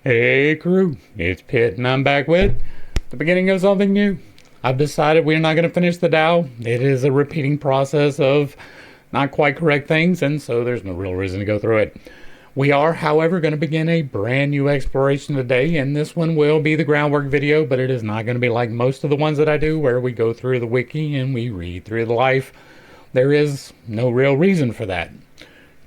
Hey crew, it's Pitt and I'm back with the beginning of something new. I've decided we're not going to finish the Tao. It is a repeating process of not quite correct things, and so there's no real reason to go through it. We are, however, going to begin a brand new exploration today, and this one will be the groundwork video, but it is not going to be like most of the ones that I do where we go through the wiki and we read through the life. There is no real reason for that.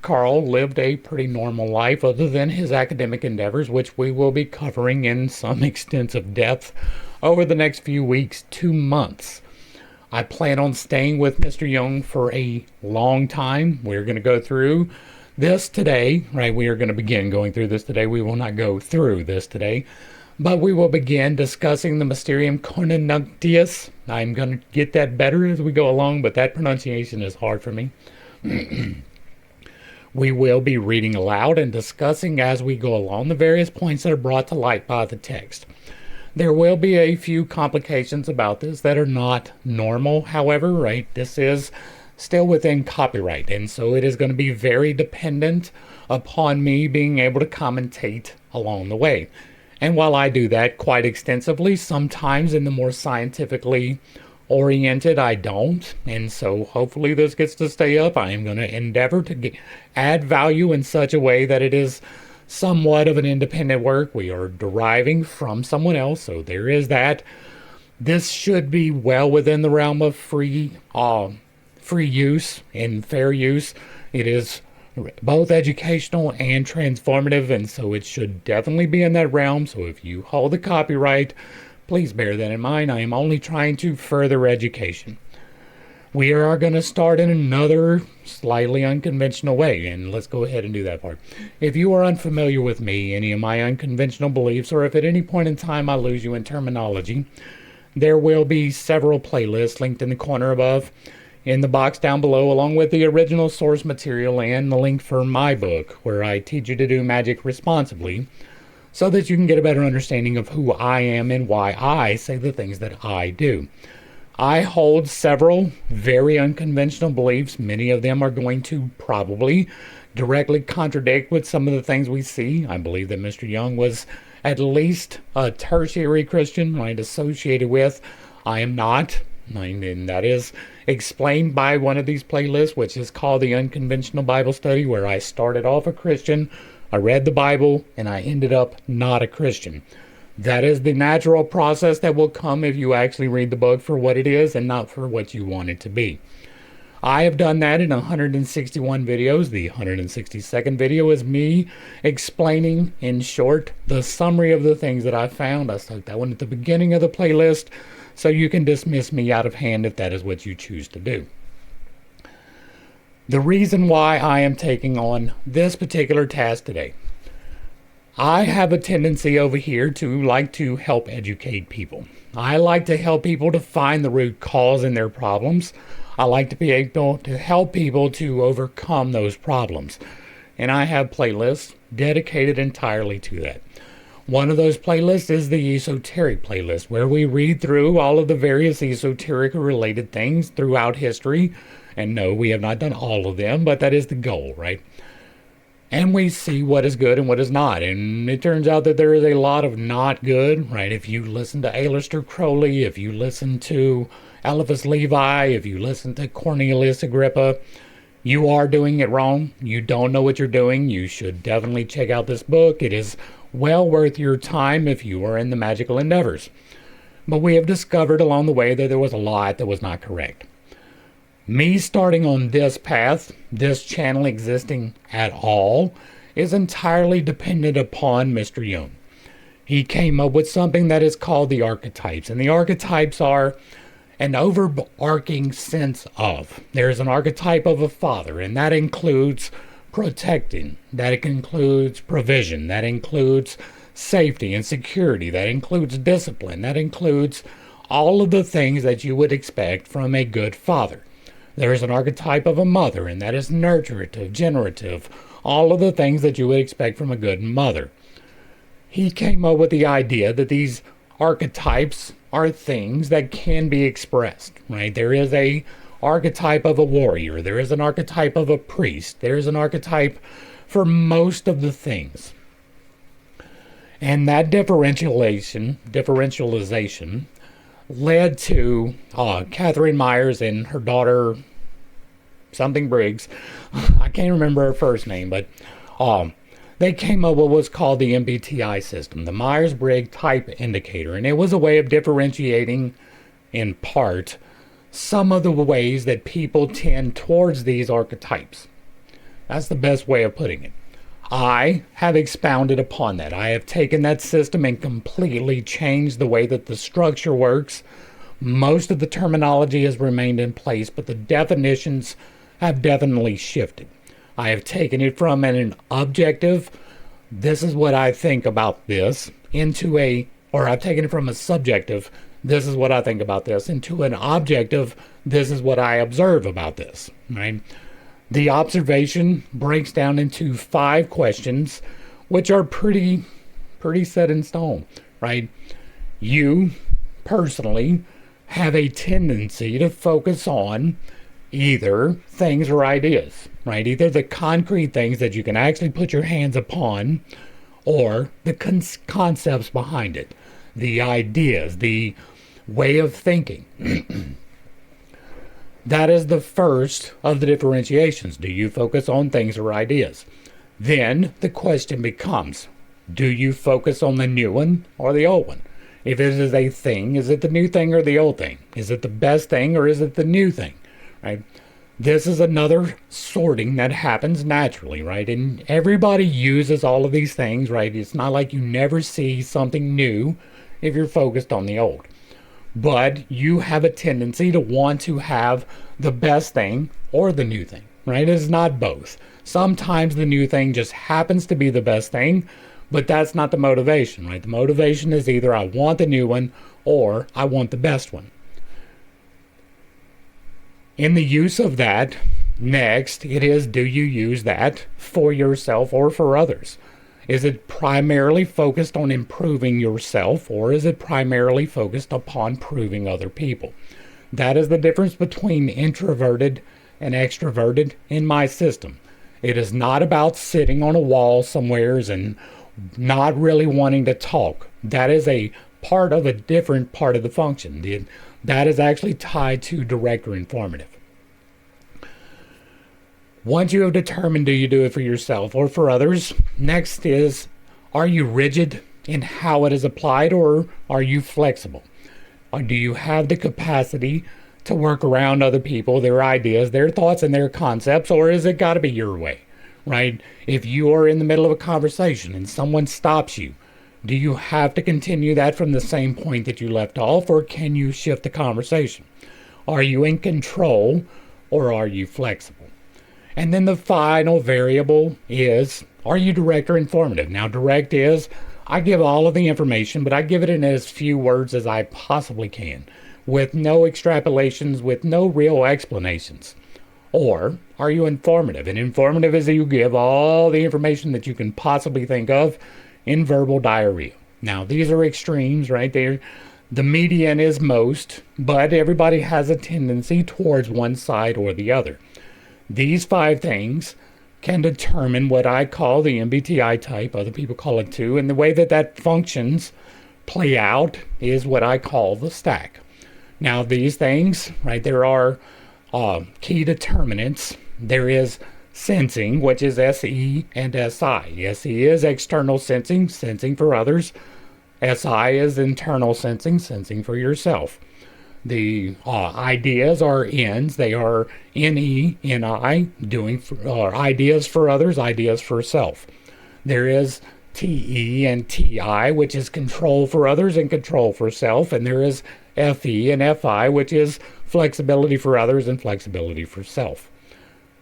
Carl lived a pretty normal life other than his academic endeavors, which we will be covering in some extensive depth over the next few weeks to months. I plan on staying with Mr. Jung for a long time. We're going to go through this today, right? We are going to begin going through this today. We will not go through this today, but we will begin discussing the Mysterium Coniunctionis. I'm going to get that better as we go along, but that pronunciation is hard for me. We will be reading aloud and discussing as we go along the various points that are brought to light by the text. There will be a few complications about this that are not normal, however, right? This is still within copyright, and so it is going to be very dependent upon me being able to commentate along the way. And while I do that quite extensively, sometimes in the more scientifically oriented, I don't, and so hopefully this gets to stay up. I am going to endeavor to add value in such a way that it is somewhat of an independent work. We are deriving from someone else, so there is that. This should be well within the realm of free use and fair use. It is both educational and transformative, and so it should definitely be in that realm. So if you hold the copyright, please bear that in mind. I am only trying to further education. We are going to start in another slightly unconventional way, and let's go ahead and do that part. If you are unfamiliar with me, any of my unconventional beliefs, or if at any point in time I lose you in terminology, there will be several playlists linked in the corner above, in the box down below, along with the original source material and the link for my book, where I teach you to do magic responsibly, so that you can get a better understanding of who I am and why I say the things that I do. I hold several very unconventional beliefs. Many of them are going to probably directly contradict with some of the things we see. I believe that Mr. Jung was at least a tertiary Christian, right, associated with. I am not, and that is explained by one of these playlists, which is called the Unconventional Bible Study, where I started off a Christian, I read the Bible, and I ended up not a Christian. That is the natural process that will come if you actually read the book for what it is and not for what you want it to be. I have done that in 161 videos. The 162nd video is me explaining in short the summary of the things that I found. I stuck that one at the beginning of the playlist, so you can dismiss me out of hand if that is what you choose to do. The reason why I am taking on this particular task today, I have a tendency over here to like to help educate people. I like to help people to find the root cause in their problems. I like to be able to help people to overcome those problems. And I have playlists dedicated entirely to that. One of those playlists is the esoteric playlist, where we read through all of the various esoteric related things throughout history. And no, we have not done all of them, but that is the goal, right? And we see what is good and what is not. And it turns out that there is a lot of not good, right? If you listen to Aleister Crowley, if you listen to Eliphas Levi, if you listen to Cornelius Agrippa, you are doing it wrong. You don't know what you're doing. You should definitely check out this book. It is well worth your time if you are in the magical endeavors. But we have discovered along the way that there was a lot that was not correct. Me starting on this path, this channel existing at all, is entirely dependent upon Mr. Jung. He came up with something that is called the archetypes, and the archetypes are an overarching sense of. There's an archetype of a father, and that includes protecting, that includes provision, that includes safety and security, that includes discipline, that includes all of the things that you would expect from a good father. There is an archetype of a mother, and that is nurturative, generative, all of the things that you would expect from a good mother. He came up with the idea that these archetypes are things that can be expressed, right? There is a archetype of a warrior. There is an archetype of a priest. There is an archetype for most of the things. And that differentialization led to Catherine Myers and her daughter, something Briggs. I can't remember her first name, but they came up with what's called the MBTI system, the Myers-Briggs Type Indicator. And it was a way of differentiating, in part, some of the ways that people tend towards these archetypes. That's the best way of putting it. I have expounded upon that. I have taken that system and completely changed the way that the structure works. Most of the terminology has remained in place, but the definitions have definitely shifted. I have taken it from an objective, this is what I think about this, I've taken it from a subjective, this is what I think about this, into an objective, this is what I observe about this, right? The observation breaks down into 5 questions, which are pretty set in stone, right? You, personally, have a tendency to focus on either things or ideas, right? Either the concrete things that you can actually put your hands upon, or the concepts behind it, the ideas, the way of thinking. That is the first of the differentiations. Do you focus on things or ideas? Then the question becomes, do you focus on the new one or the old one? If it is a thing, is it the new thing or the old thing? Is it the best thing or is it the new thing? Right? This is another sorting that happens naturally, right? And everybody uses all of these things, right? It's not like you never see something new if you're focused on the old. But you have a tendency to want to have the best thing or the new thing, right? It's not both. Sometimes the new thing just happens to be the best thing, but that's not the motivation, right? The motivation is either I want the new one or I want the best one. In the use of that, next, it is, do you use that for yourself or for others? Is it primarily focused on improving yourself, or is it primarily focused upon proving other people? That is the difference between introverted and extroverted in my system. It is not about sitting on a wall somewheres and not really wanting to talk. That is a part of a different part of the function. That is actually tied to direct or informative. Once you have determined, do you do it for yourself or for others? Next is, are you rigid in how it is applied, or are you flexible? Or do you have the capacity to work around other people, their ideas, their thoughts, and their concepts, or is it got to be your way, right? If you are in the middle of a conversation and someone stops you, do you have to continue that from the same point that you left off, or can you shift the conversation? Are you in control, or are you flexible? And then the final variable is, are you direct or informative? Now, direct is, I give all of the information, but I give it in as few words as I possibly can, with no extrapolations, with no real explanations. Or are you informative? And informative is that you give all the information that you can possibly think of in verbal diarrhea. Now, these are extremes, right there. The median is most, but everybody has a tendency towards one side or the other. These 5 things can determine what I call the MBTI type, other people call it too, and the way that that functions play out is what I call the stack. Now these things, right, there are key determinants. There is sensing, which is SE and SI. SE is external sensing, sensing for others. SI is internal sensing, sensing for yourself. The ideas are N's. They are NE, NI, ideas for others, ideas for self. There is TE and TI, which is control for others and control for self. And there is FE and FI, which is flexibility for others and flexibility for self.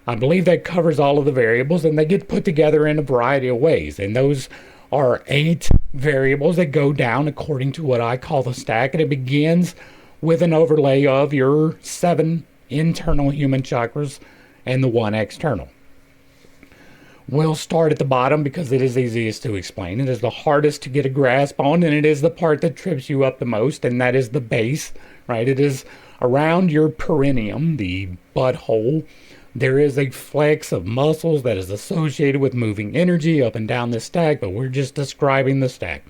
I believe that covers all of the variables, and they get put together in a variety of ways. And those are 8 variables that go down according to what I call the stack. And it begins with an overlay of your 7 internal human chakras and the 1 external. We'll start at the bottom because it is easiest to explain. It is the hardest to get a grasp on, and it is the part that trips you up the most, and that is the base, right? It is around your perineum, the butthole, There is a flex of muscles that is associated with moving energy up and down this stack, but we're just describing the stack.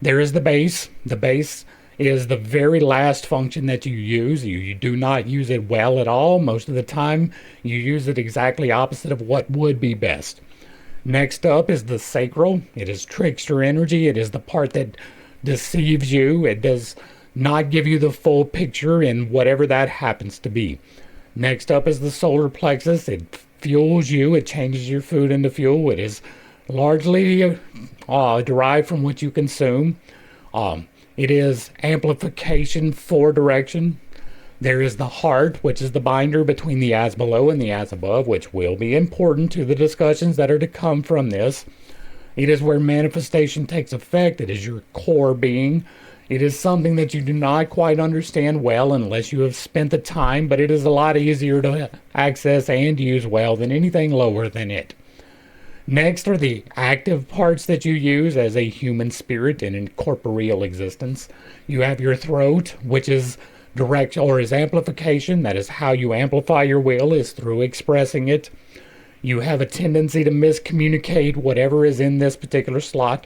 There is the base. The base is the very last function that you use. You do not use it well at all. Most of the time, you use it exactly opposite of what would be best. Next up is the sacral. It is trickster energy. It is the part that deceives you. It does not give you the full picture in whatever that happens to be. Next up is the solar plexus. It fuels you. It changes your food into fuel. It is largely derived from what you consume. It is amplification for direction. There is the heart, which is the binder between the as below and the as above, which will be important to the discussions that are to come from this. It is where manifestation takes effect. It is your core being. It is something that you do not quite understand well unless you have spent the time, but it is a lot easier to access and use well than anything lower than it. Next are the active parts that you use as a human spirit in incorporeal existence. You have your throat, which is direct or is amplification. That is how you amplify your will, is through expressing it. You have a tendency to miscommunicate whatever is in this particular slot.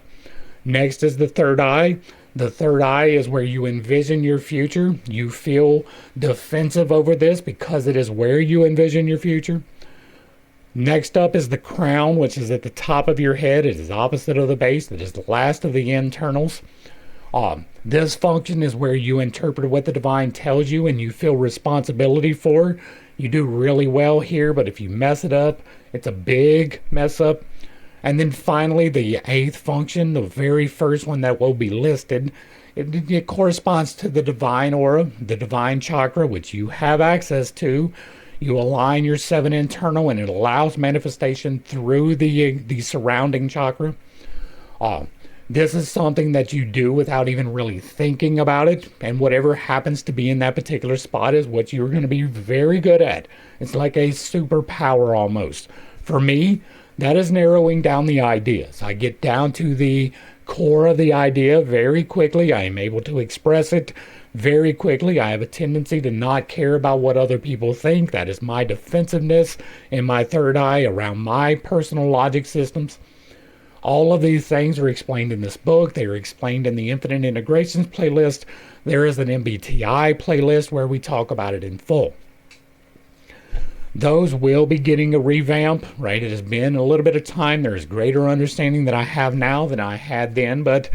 Next is the third eye. The third eye is where you envision your future. You feel defensive over this because it is where you envision your future. Next up is the crown, which is at the top of your head. It is opposite of the base. It is the last of the internals. This function is where you interpret what the divine tells you and you feel responsibility for. You do really well here, but if you mess it up, it's a big mess up. And then finally, the eighth function, the very first one that will be listed, it corresponds to the divine aura, the divine chakra, which you have access to. You align your 7 internal, and it allows manifestation through the surrounding chakra. This is something that you do without even really thinking about it, and whatever happens to be in that particular spot is what you're going to be very good at. It's like a superpower almost. For me, that is narrowing down the ideas. I get down to the core of the idea very quickly. I am able to express it very quickly. I have a tendency to not care about what other people think. That is my defensiveness and my third eye around my personal logic systems. All of these things are explained in this book. They are explained in the Infinite Integrations playlist. There is an MBTI playlist where we talk about it in full. Those will be getting a revamp, right? It has been a little bit of time. There's greater understanding that I have now than I had then, but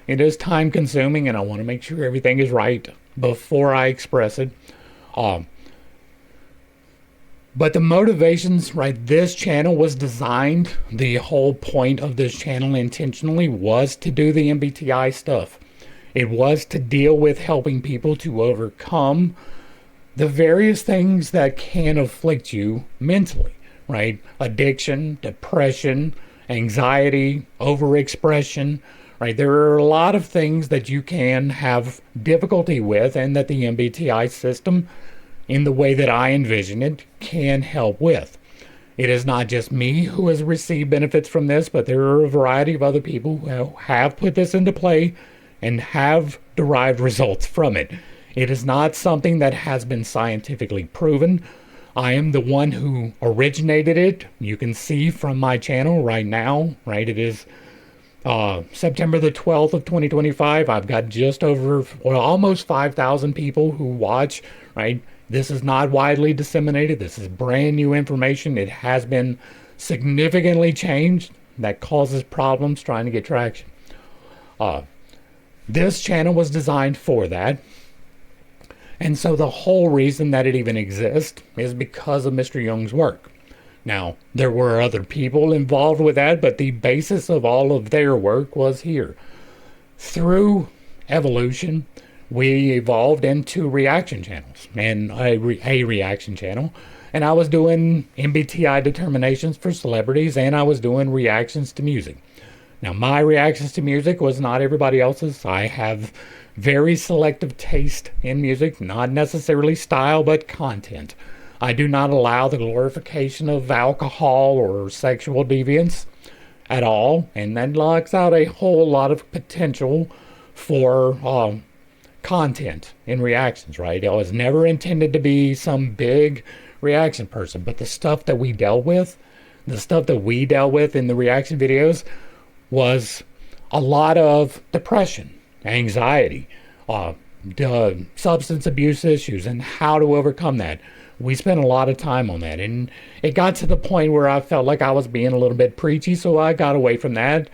it is time consuming and I want to make sure everything is right before I express it. But the motivations, right? This channel was designed, the whole point of this channel intentionally was to do the MBTI stuff. It was to deal with helping people to overcome the various things that can afflict you mentally, right? Addiction, depression, anxiety, overexpression, right? There are a lot of things that you can have difficulty with and that the MBTI system, in the way that I envision it, can help with. It is not just me who has received benefits from this, but there are a variety of other people who have put this into play and have derived results from it. It is not something that has been scientifically proven. I am the one who originated it. You can see from my channel right now, right? It is September the 12th of 2025. I've got just over, almost 5,000 people who watch, right? This is not widely disseminated. This is brand new information. It has been significantly changed. That causes problems trying to get traction. This channel was designed for that. And so the whole reason that it even exists is because of Mr. Jung's work. Now, there were other people involved with that, but the basis of all of their work was here. Through evolution, we evolved into reaction channels and a reaction channel. And I was doing MBTI determinations for celebrities, and I was doing reactions to music. Now, my reactions to music was not everybody else's. I have very selective taste in music, not necessarily style, but content. I do not allow the glorification of alcohol or sexual deviance at all, and that locks out a whole lot of potential for content in reactions, right? It was never intended to be some big reaction person. But the stuff that we dealt with in the reaction videos was a lot of depression, anxiety, substance abuse issues, and how to overcome that. We spent a lot of time on that, and it got to the point where I felt like I was being a little bit preachy, so I got away from that.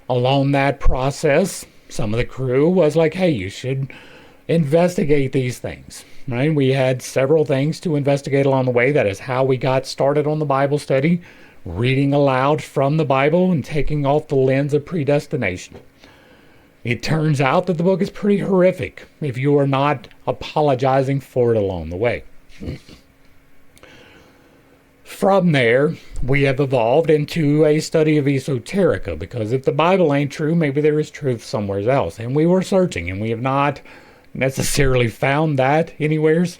Along that process, some of the crew was like, hey, you should investigate these things, right? We had several things to investigate along the way. That is how we got started on the Bible study, reading aloud from the Bible and taking off the lens of predestination. It turns out that the book is pretty horrific if you are not apologizing for it along the way. From there, we have evolved into a study of esoterica, because if the Bible ain't true, maybe there is truth somewhere else. And we were searching, and we have not necessarily found that anywheres.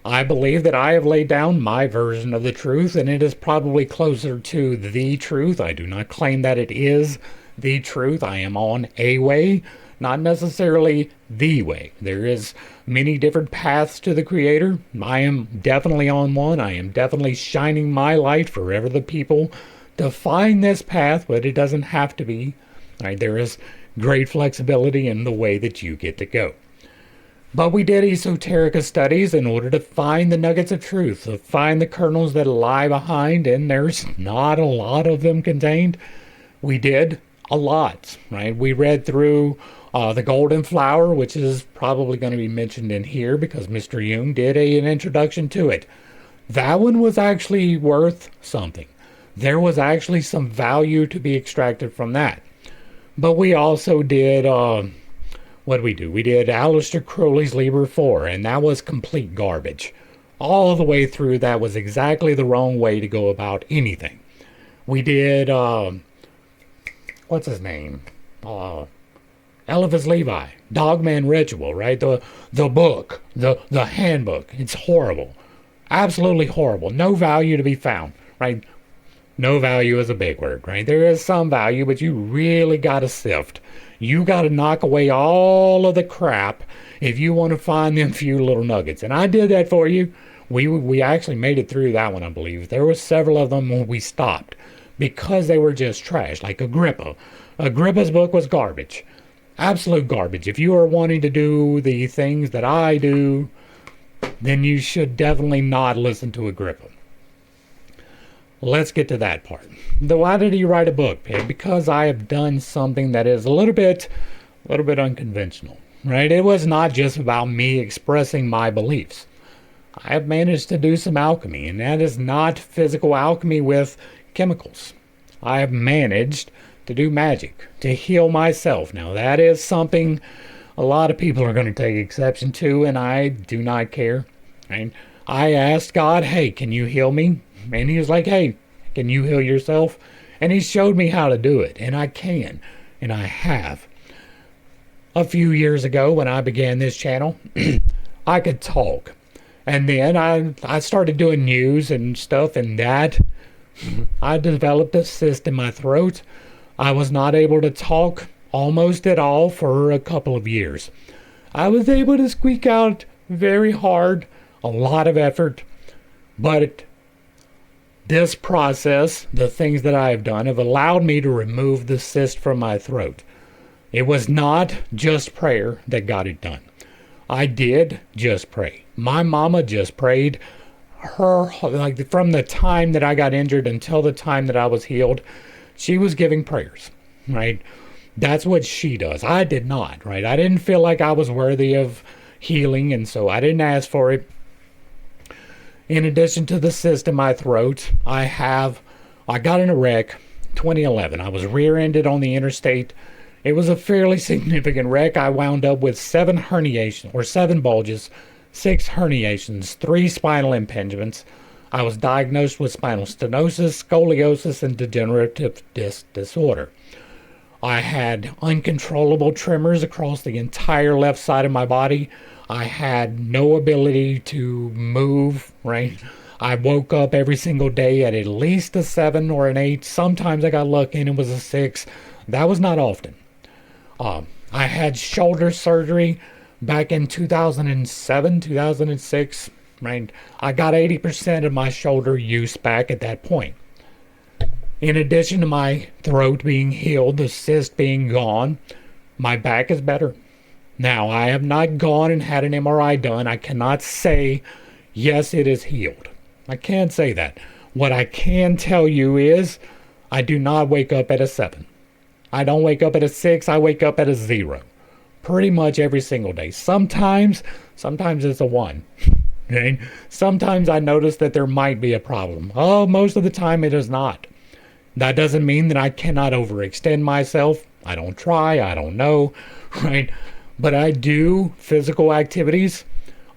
I believe that I have laid down my version of the truth, and it is probably closer to the truth. I do not claim that it is the truth. I am on a way, not necessarily the way. There is many different paths to the Creator. I am definitely on one. I am definitely shining my light for ever the people to find this path, but it doesn't have to be. Right? There is great flexibility in the way that you get to go. But we did esoterica studies in order to find the nuggets of truth, to find the kernels that lie behind, and there's not a lot of them contained. We did a lot, right? We read through The Golden Flower, which is probably going to be mentioned in here because Mr. Jung did an introduction to it. That one was actually worth something. There was actually some value to be extracted from that. But we also did... what did we do? We did Aleister Crowley's Liber 4, and that was complete garbage. All the way through, that was exactly the wrong way to go about anything. We did, what's his name? Eliphas Levi, Dogma and Ritual, right? The book, the handbook. It's horrible. Absolutely horrible. No value to be found, right? No value is a big word, right? There is some value, but you really got to sift. You got to knock away all of the crap if you want to find them few little nuggets. And I did that for you. We actually made it through that one, I believe. There were several of them when we stopped because they were just trash, like Agrippa. Agrippa's book was garbage. Absolute garbage. If you are wanting to do the things that I do, then you should definitely not listen to Agrippa. Let's get to that part. Why did he write a book, Pitt? Because I have done something that is a little bit unconventional, right? It was not just about me expressing my beliefs. I have managed to do some alchemy, and that is not physical alchemy with chemicals. I have managed to do magic, to heal myself. Now, that is something a lot of people are going to take exception to, and I do not care. Right? I asked God, hey, can you heal me? And he was like, hey, can you heal yourself? And he showed me how to do it, and I can, and I have. A few years ago when I began this channel, I could talk. And then I started doing news and stuff, and that, I developed a cyst in my throat. I was not able to talk almost at all for a couple of years. I was able to squeak out very hard, a lot of effort, but this process, the things that I have done, have allowed me to remove the cyst from my throat. It was not just prayer that got it done. I did just pray. My mama just prayed. Like from the time that I got injured until the time that I was healed, she was giving prayers, right? That's what she does. I did not, right? I didn't feel like I was worthy of healing, and so I didn't ask for it. In addition to the cyst in my throat, I got in a wreck 2011. I was rear-ended on the interstate. It was a fairly significant wreck. I wound up with 7 bulges, 6 herniations, 3 spinal impingements. I was diagnosed with spinal stenosis, scoliosis, and degenerative disc disorder. I had uncontrollable tremors across the entire left side of my body. I had no ability to move, right? I woke up every single day at least a 7 or an 8. Sometimes I got lucky and it was a 6. That was not often. I had shoulder surgery back in 2007, 2006. right? I got 80% of my shoulder use back at that point. In addition to my throat being healed, the cyst being gone, my back is better. Now, I have not gone and had an MRI done. I cannot say, yes, it is healed. I can't say that. What I can tell you is, I do not wake up at a 7. I don't wake up at a 6. I wake up at a 0. Pretty much every single day. Sometimes it's a 1. Okay? Sometimes I notice that there might be a problem. Oh, most of the time it is not. That doesn't mean that I cannot overextend myself. I don't try. I don't know. Right? But I do physical activities.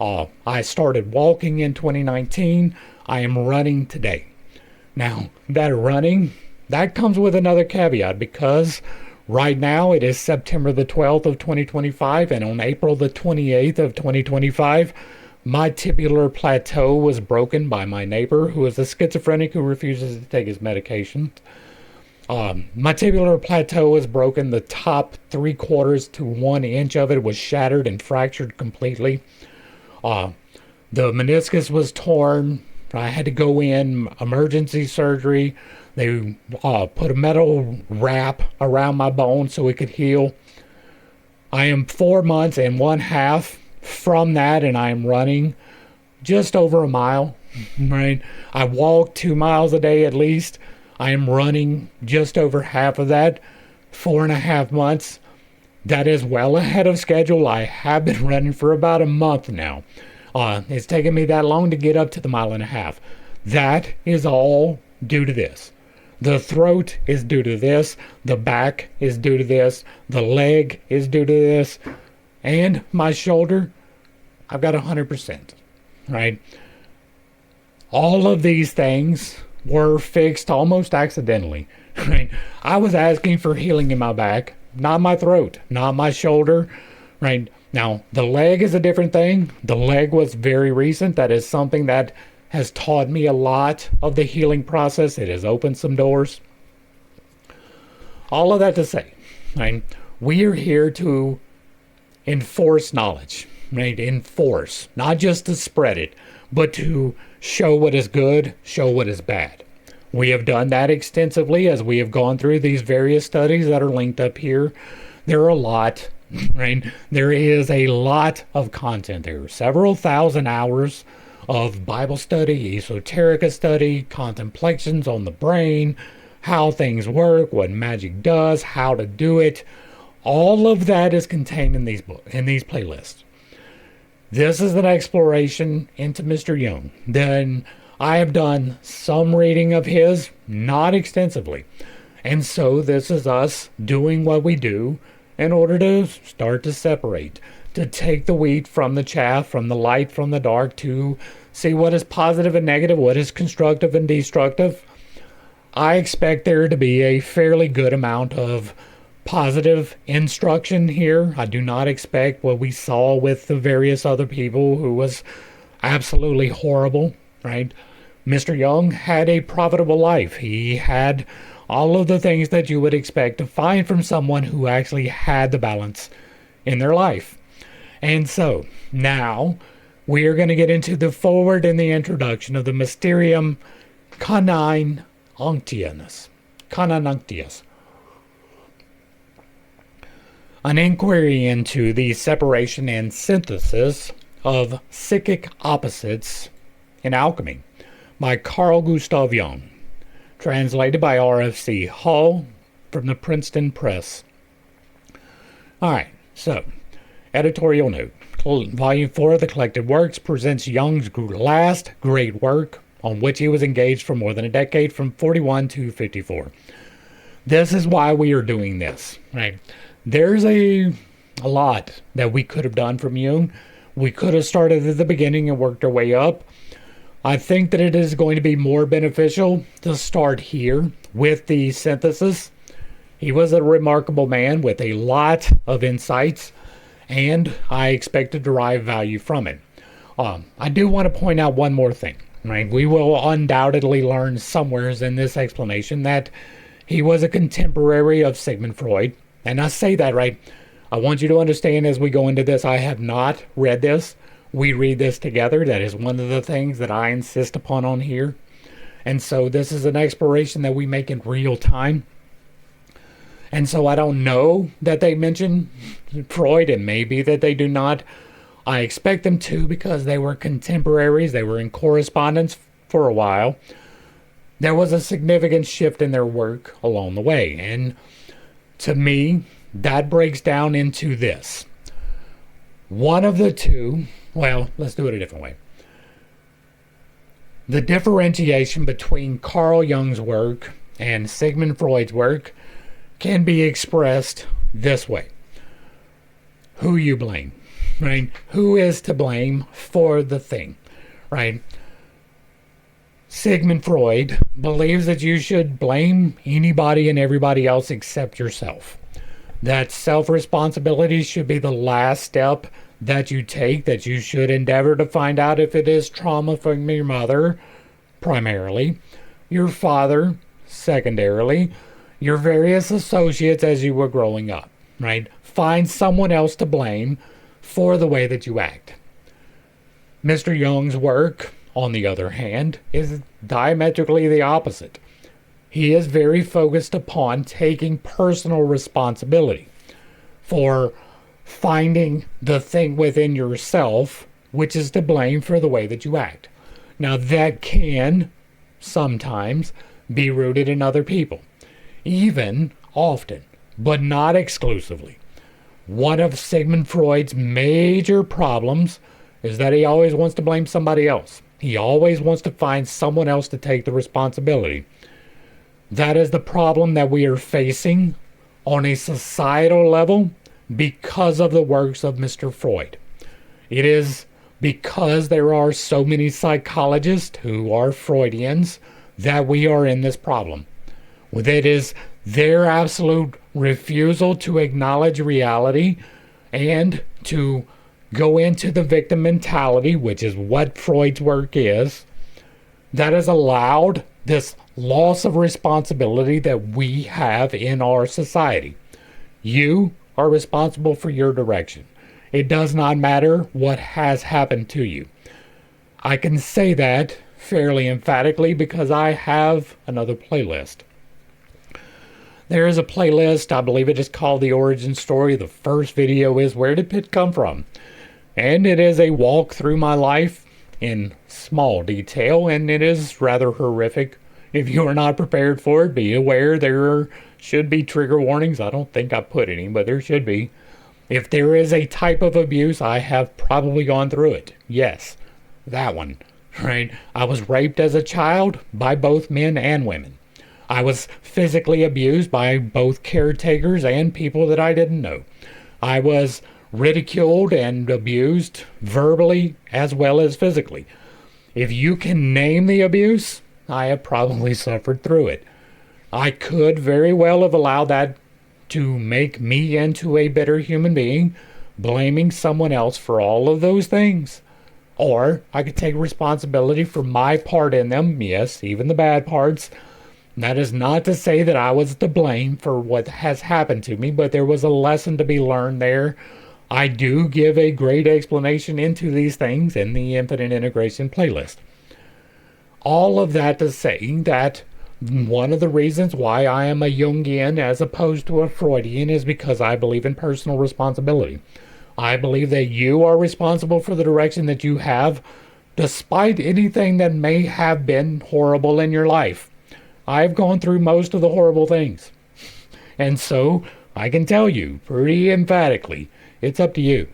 I started walking in 2019. I am running today. Now, that running, that comes with another caveat because right now it is September the 12th of 2025, and on April the 28th of 2025, my tibular plateau was broken by my neighbor, who is a schizophrenic who refuses to take his medication. My tibular plateau was broken. The top 3/4 to 1 inch of it was shattered and fractured completely. The meniscus was torn. I had to go in emergency surgery. They put a metal wrap around my bone so it could heal. I am 4 months and 1/2 from that, and I am running just over a mile. Right? I walk 2 miles a day at least. I am running just over half of that, 4.5 months. That is well ahead of schedule. I have been running for about a month now. It's taken me that long to get up to the 1.5 miles. That is all due to this. The throat is due to this. The back is due to this. The leg is due to this. And my shoulder, I've got 100%. Right? All of these things were fixed almost accidentally. Right? I was asking for healing in my back, not my throat, not my shoulder. Right? Now, the leg is a different thing. The leg was very recent. That is something that has taught me a lot of the healing process. It has opened some doors. All of that to say, right? We are here to enforce knowledge, right? Enforce, not just to spread it, but to show what is good, show what is bad. We have done that extensively as we have gone through these various studies that are linked up here. There are a lot, right? There is a lot of content. There are several thousand hours of Bible study, esoterica study, contemplations on the brain, how things work, what magic does, how to do it. All of that is contained in these books, in these playlists. This is an exploration into Mr. Jung. Then I have done some reading of his, not extensively. And so this is us doing what we do in order to start to separate, to take the wheat from the chaff, from the light from the dark, to see what is positive and negative, what is constructive and destructive. I expect there to be a fairly good amount of positive instruction here. I do not expect what we saw with the various other people who was absolutely horrible, right? Mr. Jung had a profitable life. He had all of the things that you would expect to find from someone who actually had the balance in their life. And so now we are going to get into the forward and the introduction of the Mysterium Coniunctionis. An inquiry into the separation and synthesis of psychic opposites in alchemy by Carl Gustav Jung. Translated by R.F.C. Hall from the Princeton Press. Alright, so, editorial note. Volume 4 of the Collected Works presents Jung's last great work, on which he was engaged for more than a decade, from 41 to 54. This is why we are doing this, right? There's a lot that we could have done from Jung. We could have started at the beginning and worked our way up. I think that it is going to be more beneficial to start here with the synthesis. He was a remarkable man with a lot of insights, and I expect to derive value from it. I do want to point out one more thing, right? We will undoubtedly learn somewhere in this explanation that he was a contemporary of Sigmund Freud. And I say that, right? I want you to understand as we go into this, I have not read this. we read this together. That is one of the things that I insist upon on here. And so this is an exploration that we make in real time. And so I don't know that they mention Freud, and maybe that they do not. I expect them to, because they were contemporaries. They were in correspondence for a while. There was a significant shift in their work along the way. And to me, that breaks down into this. One of the two, well, let's do it a different way. The differentiation between Carl Jung's work and Sigmund Freud's work can be expressed this way. Who you blame, right? Who is to blame for the thing, right? Sigmund Freud believes that you should blame anybody and everybody else except yourself. That self-responsibility should be the last step that you take, that you should endeavor to find out if it is trauma from your mother, primarily, your father, secondarily, your various associates as you were growing up, right? Find someone else to blame for the way that you act. Mr. Jung's work, on the other hand, is diametrically the opposite. He is very focused upon taking personal responsibility for finding the thing within yourself which is to blame for the way that you act. Now that can sometimes be rooted in other people. Even often, but not exclusively. One of Sigmund Freud's major problems is that he always wants to blame somebody else. He always wants to find someone else to take the responsibility. That is the problem that we are facing on a societal level because of the works of Mr. Freud. It is because there are so many psychologists who are Freudians that we are in this problem. It is their absolute refusal to acknowledge reality and to go into the victim mentality, which is what Freud's work is, that has allowed this loss of responsibility that we have in our society. You are responsible for your direction. It does not matter what has happened to you. I can say that fairly emphatically because I have another playlist. There is a playlist, I believe it is called The Origin Story. The first video is Where Did Pitt Come From? And it is a walk through my life in small detail, and it is rather horrific. If you are not prepared for it, be aware there should be trigger warnings. I don't think I put any, but there should be. If there is a type of abuse, I have probably gone through it. Yes, that one, right? I was raped as a child by both men and women. I was physically abused by both caretakers and people that I didn't know. I was ridiculed and abused verbally as well as physically. If you can name the abuse, I have probably suffered through it. I could very well have allowed that to make me into a better human being, blaming someone else for all of those things. Or I could take responsibility for my part in them, yes, even the bad parts. That is not to say that I was to blame for what has happened to me, but there was a lesson to be learned there. I do give a great explanation into these things in the Infinite Integration playlist. All of that to say that one of the reasons why I am a Jungian as opposed to a Freudian is because I believe in personal responsibility. I believe that you are responsible for the direction that you have, despite anything that may have been horrible in your life. I've gone through most of the horrible things. And so I can tell you pretty emphatically, it's up to you.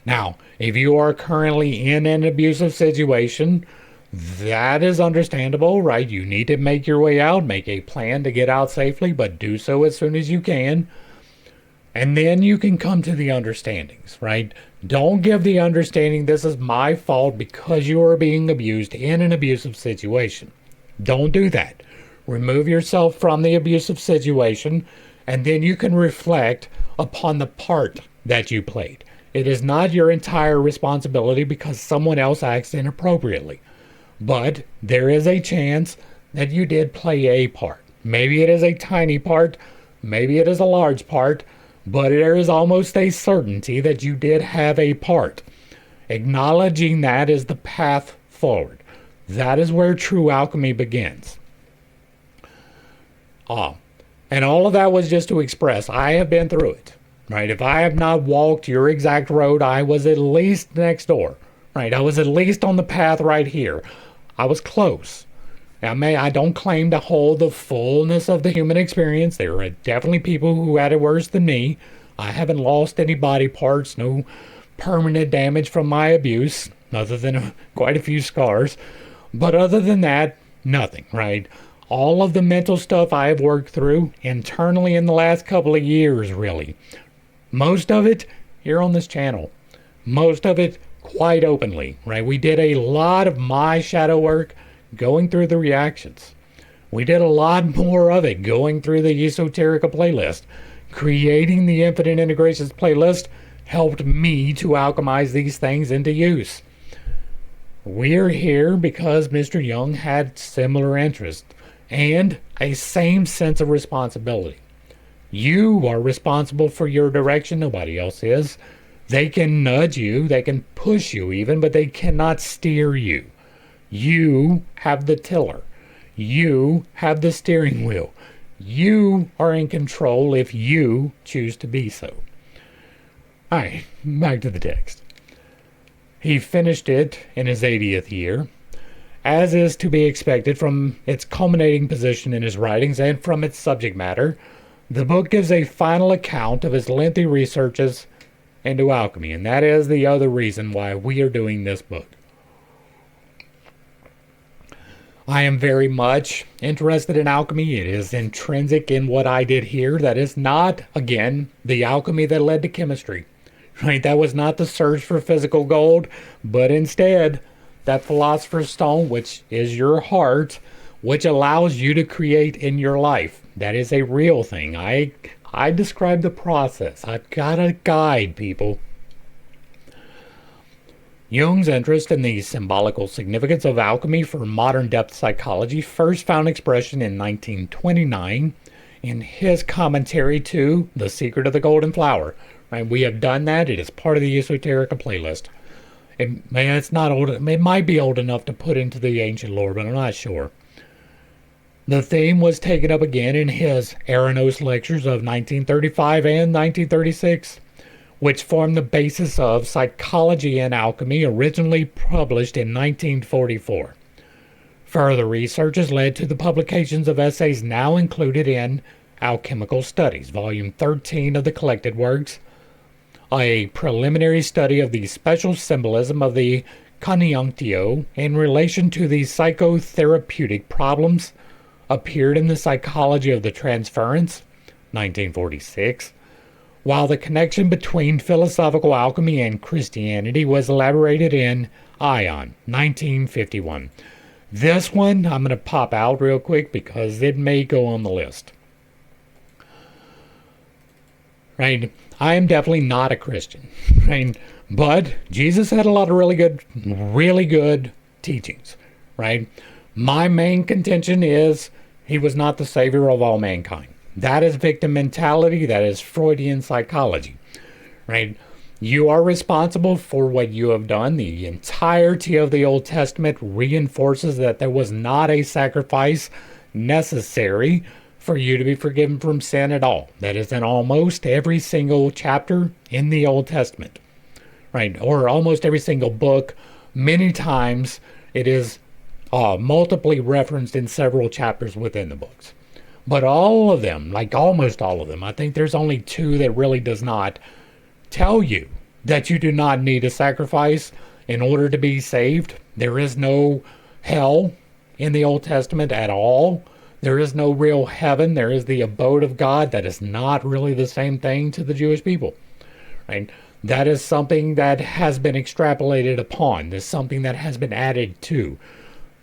Now, if you are currently in an abusive situation, that is understandable, right? You need to make your way out, make a plan to get out safely, but do so as soon as you can. And then you can come to the understandings, right? Don't give the understanding this is my fault because you are being abused in an abusive situation. Don't do that. Remove yourself from the abusive situation, and then you can reflect upon the part that you played. It is not your entire responsibility because someone else acts inappropriately. But there is a chance that you did play a part. Maybe it is a tiny part, maybe it is a large part, but there is almost a certainty that you did have a part. Acknowledging that is the path forward. That is where true alchemy begins. And all of that was just to express, I have been through it, right? If I have not walked your exact road, I was at least next door, right? I was at least on the path right here. I was close. I don't claim to hold the fullness of the human experience. There are definitely people who had it worse than me. I haven't lost any body parts, no permanent damage from my abuse, other than quite a few scars. But other than that, nothing, right? All of the mental stuff I have worked through internally in the last couple of years, really. Most of it here on this channel. Most of it quite openly, right? We did a lot of my shadow work going through the reactions. We did a lot more of it going through the Esoterica playlist. Creating the Infinite Integrations playlist helped me to alchemize these things into use. We're here because Mr. Jung had similar interests and a same sense of responsibility. You are responsible for your direction, nobody else is. They can nudge you, they can push you even, but they cannot steer you. You have the tiller. You have the steering wheel. You are in control if you choose to be so. Alright, back to the text. He finished it in his 80th year, as is to be expected from its culminating position in his writings and from its subject matter. The book gives a final account of his lengthy researches into alchemy, and that is the other reason why we are doing this book. I am very much interested in alchemy. It is intrinsic in what I did here. That is not, again, the alchemy that led to chemistry. Right? That was not the search for physical gold, but instead, that philosopher's stone, which is your heart, which allows you to create in your life. That is a real thing. I describe the process. I've got a guide, people. Jung's interest in the symbolical significance of alchemy for modern depth psychology first found expression in 1929 in his commentary to The Secret of the Golden Flower. Right? We have done that. It is part of the Esoterica playlist. It's not old. It might be old enough to put into the ancient lore, but I'm not sure. The theme was taken up again in his Aranos lectures of 1935 and 1936, which formed the basis of Psychology and Alchemy, originally published in 1944. Further research has led to the publications of essays now included in Alchemical Studies, Volume 13 of the collected works, a preliminary study of the special symbolism of the Coniunctio in relation to the psychotherapeutic problems, appeared in the Psychology of the Transference, 1946, while the connection between philosophical alchemy and Christianity was elaborated in Ion, 1951. This one I'm going to pop out real quick because it may go on the list. Right? I am definitely not a Christian. Right? But Jesus had a lot of really good teachings. Right? My main contention is he was not the savior of all mankind. That is victim mentality. That is Freudian psychology, right? You are responsible for what you have done. The entirety of the Old Testament reinforces that there was not a sacrifice necessary for you to be forgiven from sin at all. That is in almost every single chapter in the Old Testament, right? Or almost every single book. Many times it is multiply referenced in several chapters within the books. But all of them, like almost all of them, I think there's only two that really does not tell you that you do not need a sacrifice in order to be saved. There is no hell in the Old Testament at all. There is no real heaven. There is the abode of God. That is not really the same thing to the Jewish people. Right? That is something that has been extrapolated upon. There's something that has been added to.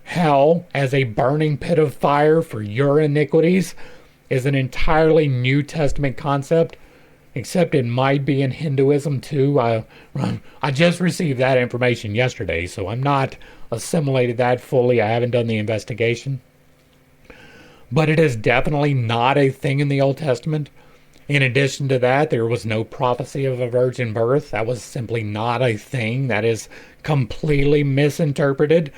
Hell, as a burning pit of fire for your iniquities, is an entirely New Testament concept, except it might be in Hinduism too. I just received that information yesterday, so I'm not assimilated that fully. I haven't done the investigation. But it is definitely not a thing in the Old Testament. In addition to that, there was no prophecy of a virgin birth. That was simply not a thing. That is completely misinterpreted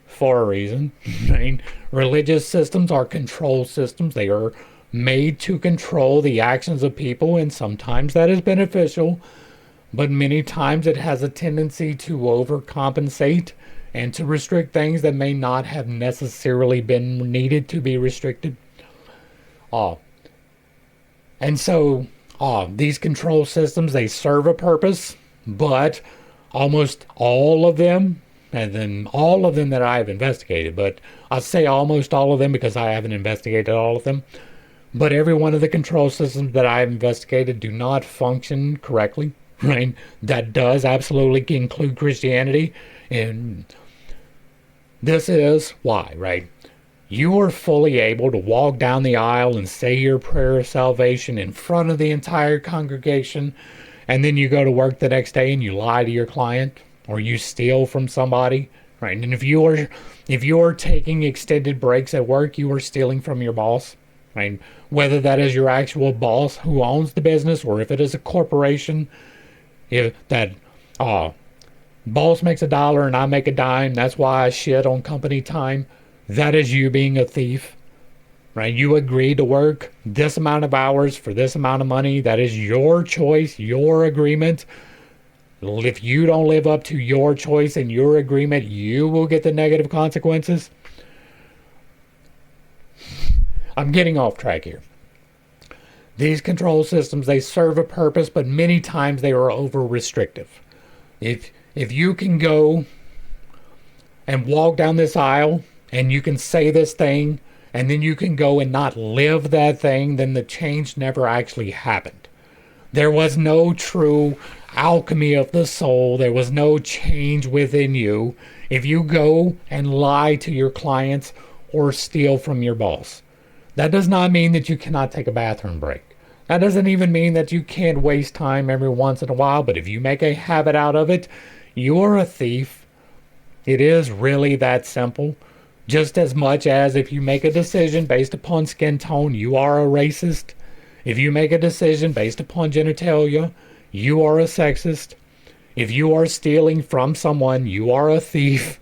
for a reason. I mean, religious systems are control systems. They are made to control the actions of people, and sometimes that is beneficial, but many times it has a tendency to overcompensate and to restrict things that may not have necessarily been needed to be restricted. And so these control systems, they serve a purpose, but almost all of them, and then all of them that I have investigated, but I say almost all of them because I haven't investigated all of them, but every one of the control systems that I have investigated do not function correctly, right? That does absolutely include Christianity, and this is why, right? You are fully able to walk down the aisle and say your prayer of salvation in front of the entire congregation, and then you go to work the next day and you lie to your client, or you steal from somebody, right? And if you are taking extended breaks at work, you are stealing from your boss, right? Whether that is your actual boss who owns the business, or if it is a corporation, if that boss makes $1 and I make a dime, that's why I shit on company time. That is you being a thief, right? You agreed to work this amount of hours for this amount of money. That is your choice, your agreement. If you don't live up to your choice and your agreement, you will get the negative consequences. I'm getting off track here. These control systems, they serve a purpose, but many times they are over-restrictive. If you can go and walk down this aisle and you can say this thing, and then you can go and not live that thing, then the change never actually happened. There was no true alchemy of the soul. There was no change within you if you go and lie to your clients or steal from your boss. That does not mean that you cannot take a bathroom break. That doesn't even mean that you can't waste time every once in a while, but if you make a habit out of it, you're a thief. It is really that simple. Just as much as if you make a decision based upon skin tone, you are a racist. If you make a decision based upon genitalia, you are a sexist. If you are stealing from someone, you are a thief.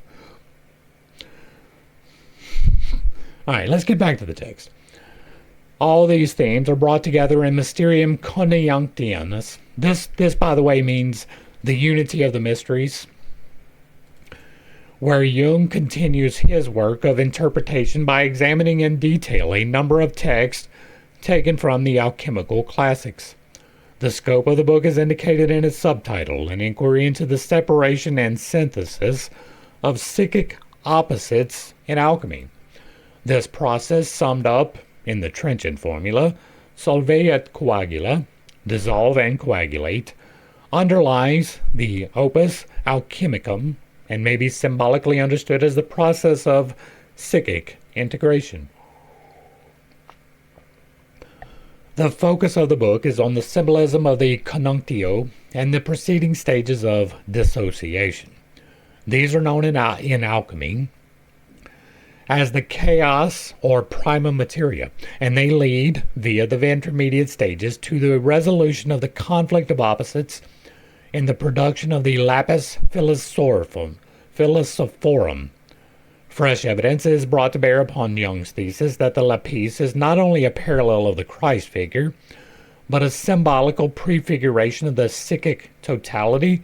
All right, let's get back to the text. All these themes are brought together in Mysterium Coniunctionis. This, by the way, means the unity of the mysteries, where Jung continues his work of interpretation by examining in detail a number of texts taken from the alchemical classics. The scope of the book is indicated in its subtitle, An Inquiry into the Separation and Synthesis of Psychic Opposites in Alchemy. This process, summed up in the trenchant formula, solve et coagula, dissolve and coagulate, underlies the opus alchemicum, and may be symbolically understood as the process of psychic integration. The focus of the book is on the symbolism of the conjunctio and the preceding stages of dissociation. These are known in alchemy as the chaos or prima materia, and they lead, via the intermediate stages, to the resolution of the conflict of opposites in the production of the lapis philosophorum. Fresh evidence is brought to bear upon Jung's thesis that the lapis is not only a parallel of the Christ figure, but a symbolical prefiguration of the psychic totality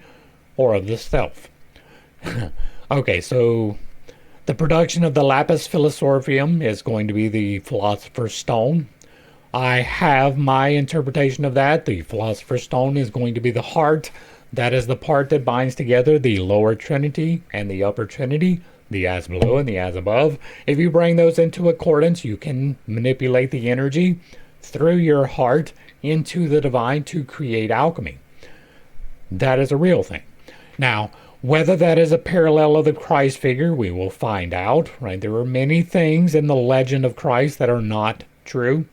or of the self. Okay, so the production of the lapis philosophorum is going to be the philosopher's stone. I have my interpretation of that. The philosopher's stone is going to be the heart. That is the part that binds together the lower trinity and the upper trinity, the as below and the as above. If you bring those into accordance, you can manipulate the energy through your heart into the divine to create alchemy. That is a real thing. Now, whether that is a parallel of the Christ figure, we will find out, right? There are many things in the legend of Christ that are not true.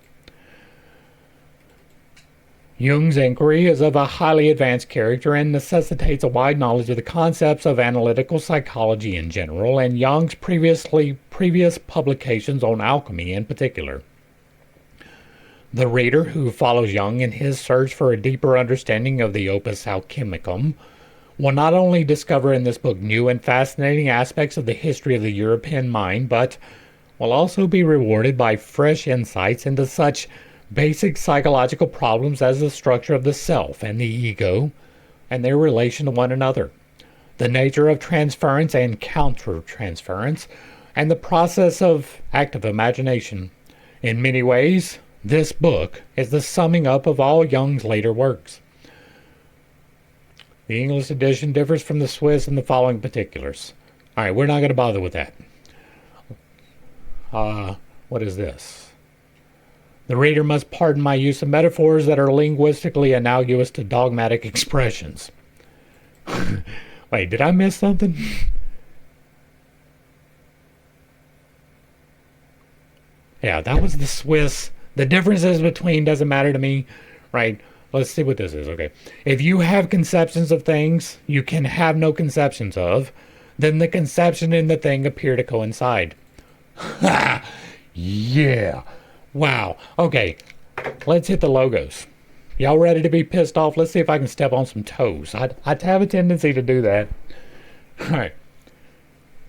Jung's inquiry is of a highly advanced character and necessitates a wide knowledge of the concepts of analytical psychology in general and Jung's previous publications on alchemy in particular. The reader who follows Jung in his search for a deeper understanding of the opus alchemicum will not only discover in this book new and fascinating aspects of the history of the European mind, but will also be rewarded by fresh insights into such basic psychological problems as the structure of the self and the ego and their relation to one another, the nature of transference and counter-transference, and the process of active imagination. In many ways, this book is the summing up of all Jung's later works. The English edition differs from the Swiss in the following particulars. All right, we're not going to bother with that. What is this? The reader must pardon my use of metaphors that are linguistically analogous to dogmatic expressions. Wait, did I miss something? Yeah, that was the Swiss. The differences between doesn't matter to me, right? Let's see what this is, okay. If you have conceptions of things you can have no conceptions of, then the conception and the thing appear to coincide. Yeah. Wow. Okay, let's hit the logos. Y'all ready to be pissed off? Let's see if I can step on some toes. I'd have a tendency to do that. All right.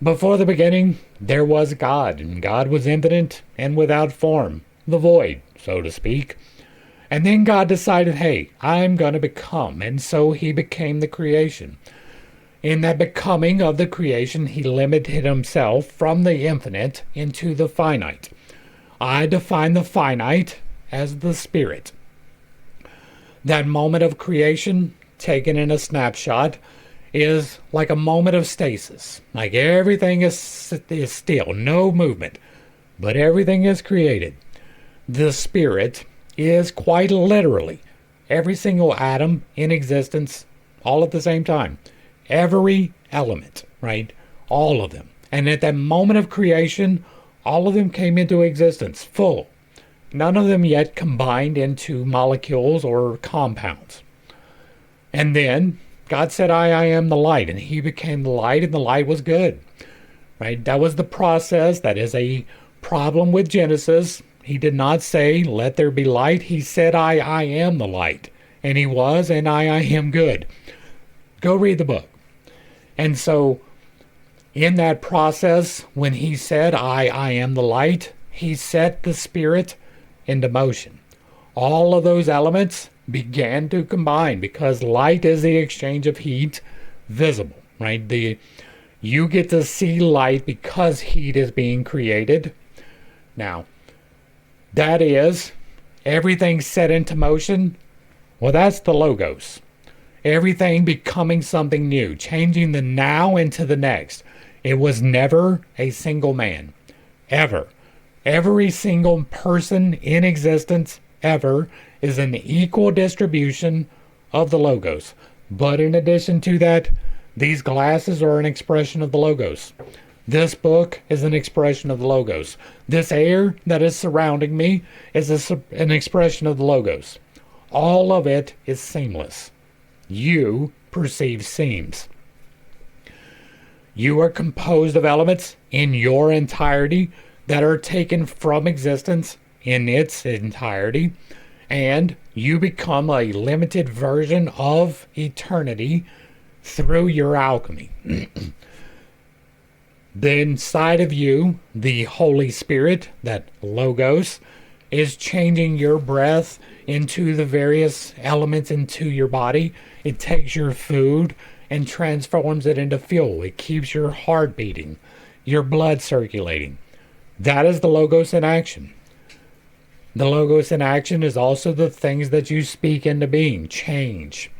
Before the beginning, there was God, and God was infinite and without form, the void, so to speak. And then God decided, hey, I'm going to become, and so he became the creation. In that becoming of the creation, he limited himself from the infinite into the finite. I define the finite as the spirit. That moment of creation, taken in a snapshot, is like a moment of stasis. Like everything is still, no movement, but everything is created. The spirit is quite literally every single atom in existence all at the same time. Every element, right? All of them. And at that moment of creation, all of them came into existence, full. None of them yet combined into molecules or compounds. And then God said, I am the light, and he became the light, and the light was good. Right? That was the process. That is a problem with Genesis. He did not say, let there be light. He said, I am the light. And he was, and I am good. Go read the book. And so, in that process, when he said, I am the light, he set the spirit into motion. All of those elements began to combine because light is the exchange of heat visible, right? You get to see light because heat is being created. Now, that is everything set into motion. Well, that's the logos. Everything becoming something new, changing the now into the next. It was never a single man, ever. Every single person in existence ever is an equal distribution of the logos. But in addition to that, these glasses are an expression of the logos. This book is an expression of the logos. This air that is surrounding me is an expression of the logos. All of it is seamless. You perceive seams. You are composed of elements in your entirety that are taken from existence in its entirety, and you become a limited version of eternity through your alchemy. The inside of you, the Holy Spirit, that logos, is changing your breath into the various elements into your body. It takes your food and transforms it into fuel. It keeps your heart beating, your blood circulating. That is the logos in action. The logos in action is also the things that you speak into being, change.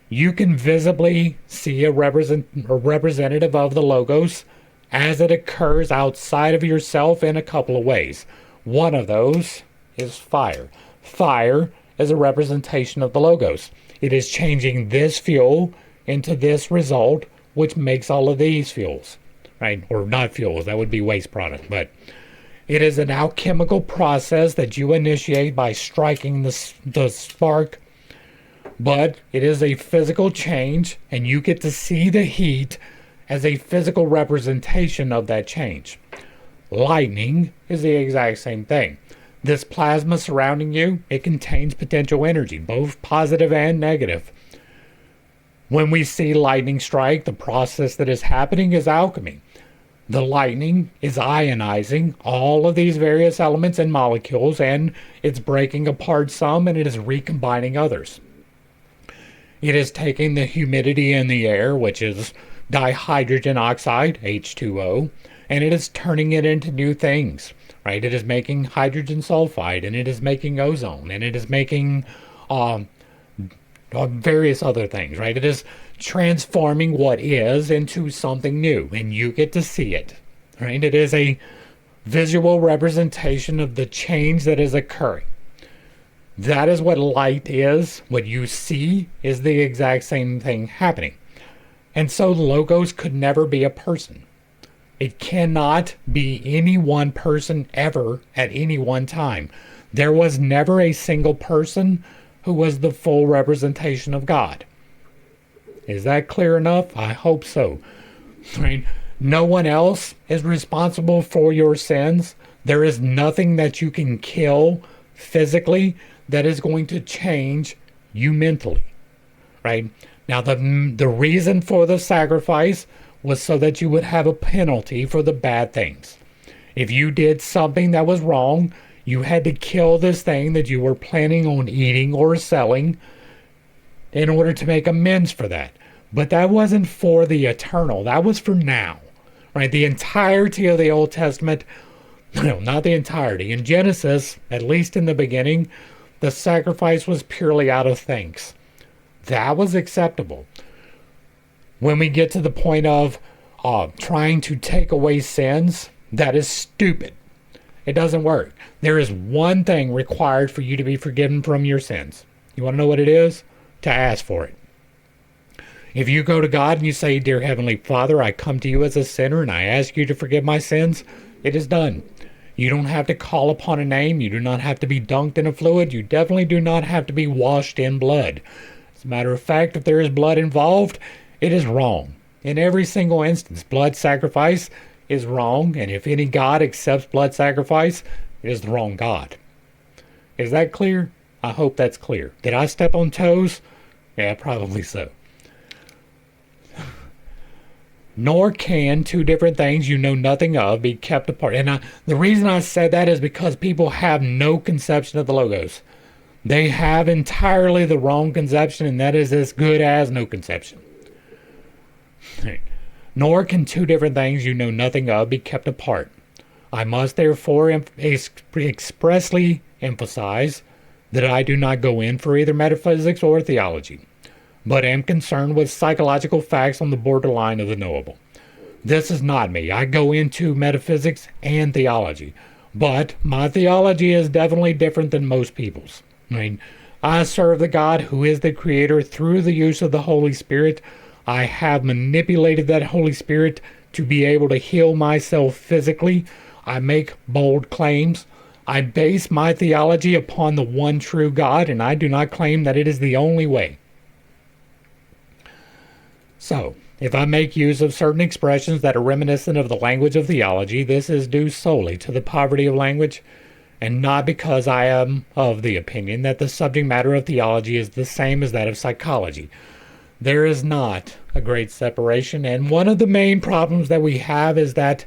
You can visibly see a representative of the logos as it occurs outside of yourself in a couple of ways. One of those is fire. Fire is a representation of the logos. It is changing this fuel into this result, which makes all of these fuels, right? Or not fuels, that would be waste product, but it is an alchemical process that you initiate by striking the spark, but it is a physical change, and you get to see the heat as a physical representation of that change. Lightning is the exact same thing. This plasma surrounding you, it contains potential energy, both positive and negative. When we see lightning strike, the process that is happening is alchemy. The lightning is ionizing all of these various elements and molecules, and it's breaking apart some and it is recombining others. It is taking the humidity in the air, which is dihydrogen oxide, H2O, and it is turning it into new things, right? It is making hydrogen sulfide, and it is making ozone, and it is making various other things, right? It is transforming what is into something new, and you get to see it, right? It is a visual representation of the change that is occurring. That is what light is. What you see is the exact same thing happening. And so logos could never be a person. It cannot be any one person ever at any one time. There was never a single person who was the full representation of God. Is that clear enough? I hope so. Right? No one else is responsible for your sins. There is nothing that you can kill physically that is going to change you mentally. Right? Now, the reason for the sacrifice was so that you would have a penalty for the bad things. If you did something that was wrong, you had to kill this thing that you were planning on eating or selling in order to make amends for that. But that wasn't for the eternal. That was for now. Right? The entirety of the Old Testament, no, not the entirety. In Genesis, at least in the beginning, the sacrifice was purely out of thanks. That was acceptable. When we get to the point of trying to take away sins, that is stupid. It doesn't work. There is one thing required for you to be forgiven from your sins. You want to know what it is? To ask for it. If you go to God and you say, "Dear Heavenly Father, I come to you as a sinner and I ask you to forgive my sins," it is done. You don't have to call upon a name. You do not have to be dunked in a fluid. You definitely do not have to be washed in blood. As a matter of fact, if there is blood involved, it is wrong. In every single instance, blood sacrifice is wrong, and if any God accepts blood sacrifice, it is the wrong God. Is that clear? I hope that's clear. Did I step on toes? Yeah, probably so. Nor can two different things you know nothing of be kept apart. And the reason I said that is because people have no conception of the logos. They have entirely the wrong conception, and that is as good as no conception. Nor can two different things you know nothing of be kept apart. I must therefore expressly emphasize that I do not go in for either metaphysics or theology, but am concerned with psychological facts on the borderline of the knowable. This is not me. I go into metaphysics and theology, but my theology is definitely different than most people's. I serve the God who is the creator through the use of the Holy Spirit. I have manipulated that Holy Spirit to be able to heal myself physically. I make bold claims. I base my theology upon the one true God, and I do not claim that it is the only way. So, if I make use of certain expressions that are reminiscent of the language of theology, this is due solely to the poverty of language, and not because I am of the opinion that the subject matter of theology is the same as that of psychology. There is not a great separation, and one of the main problems that we have is that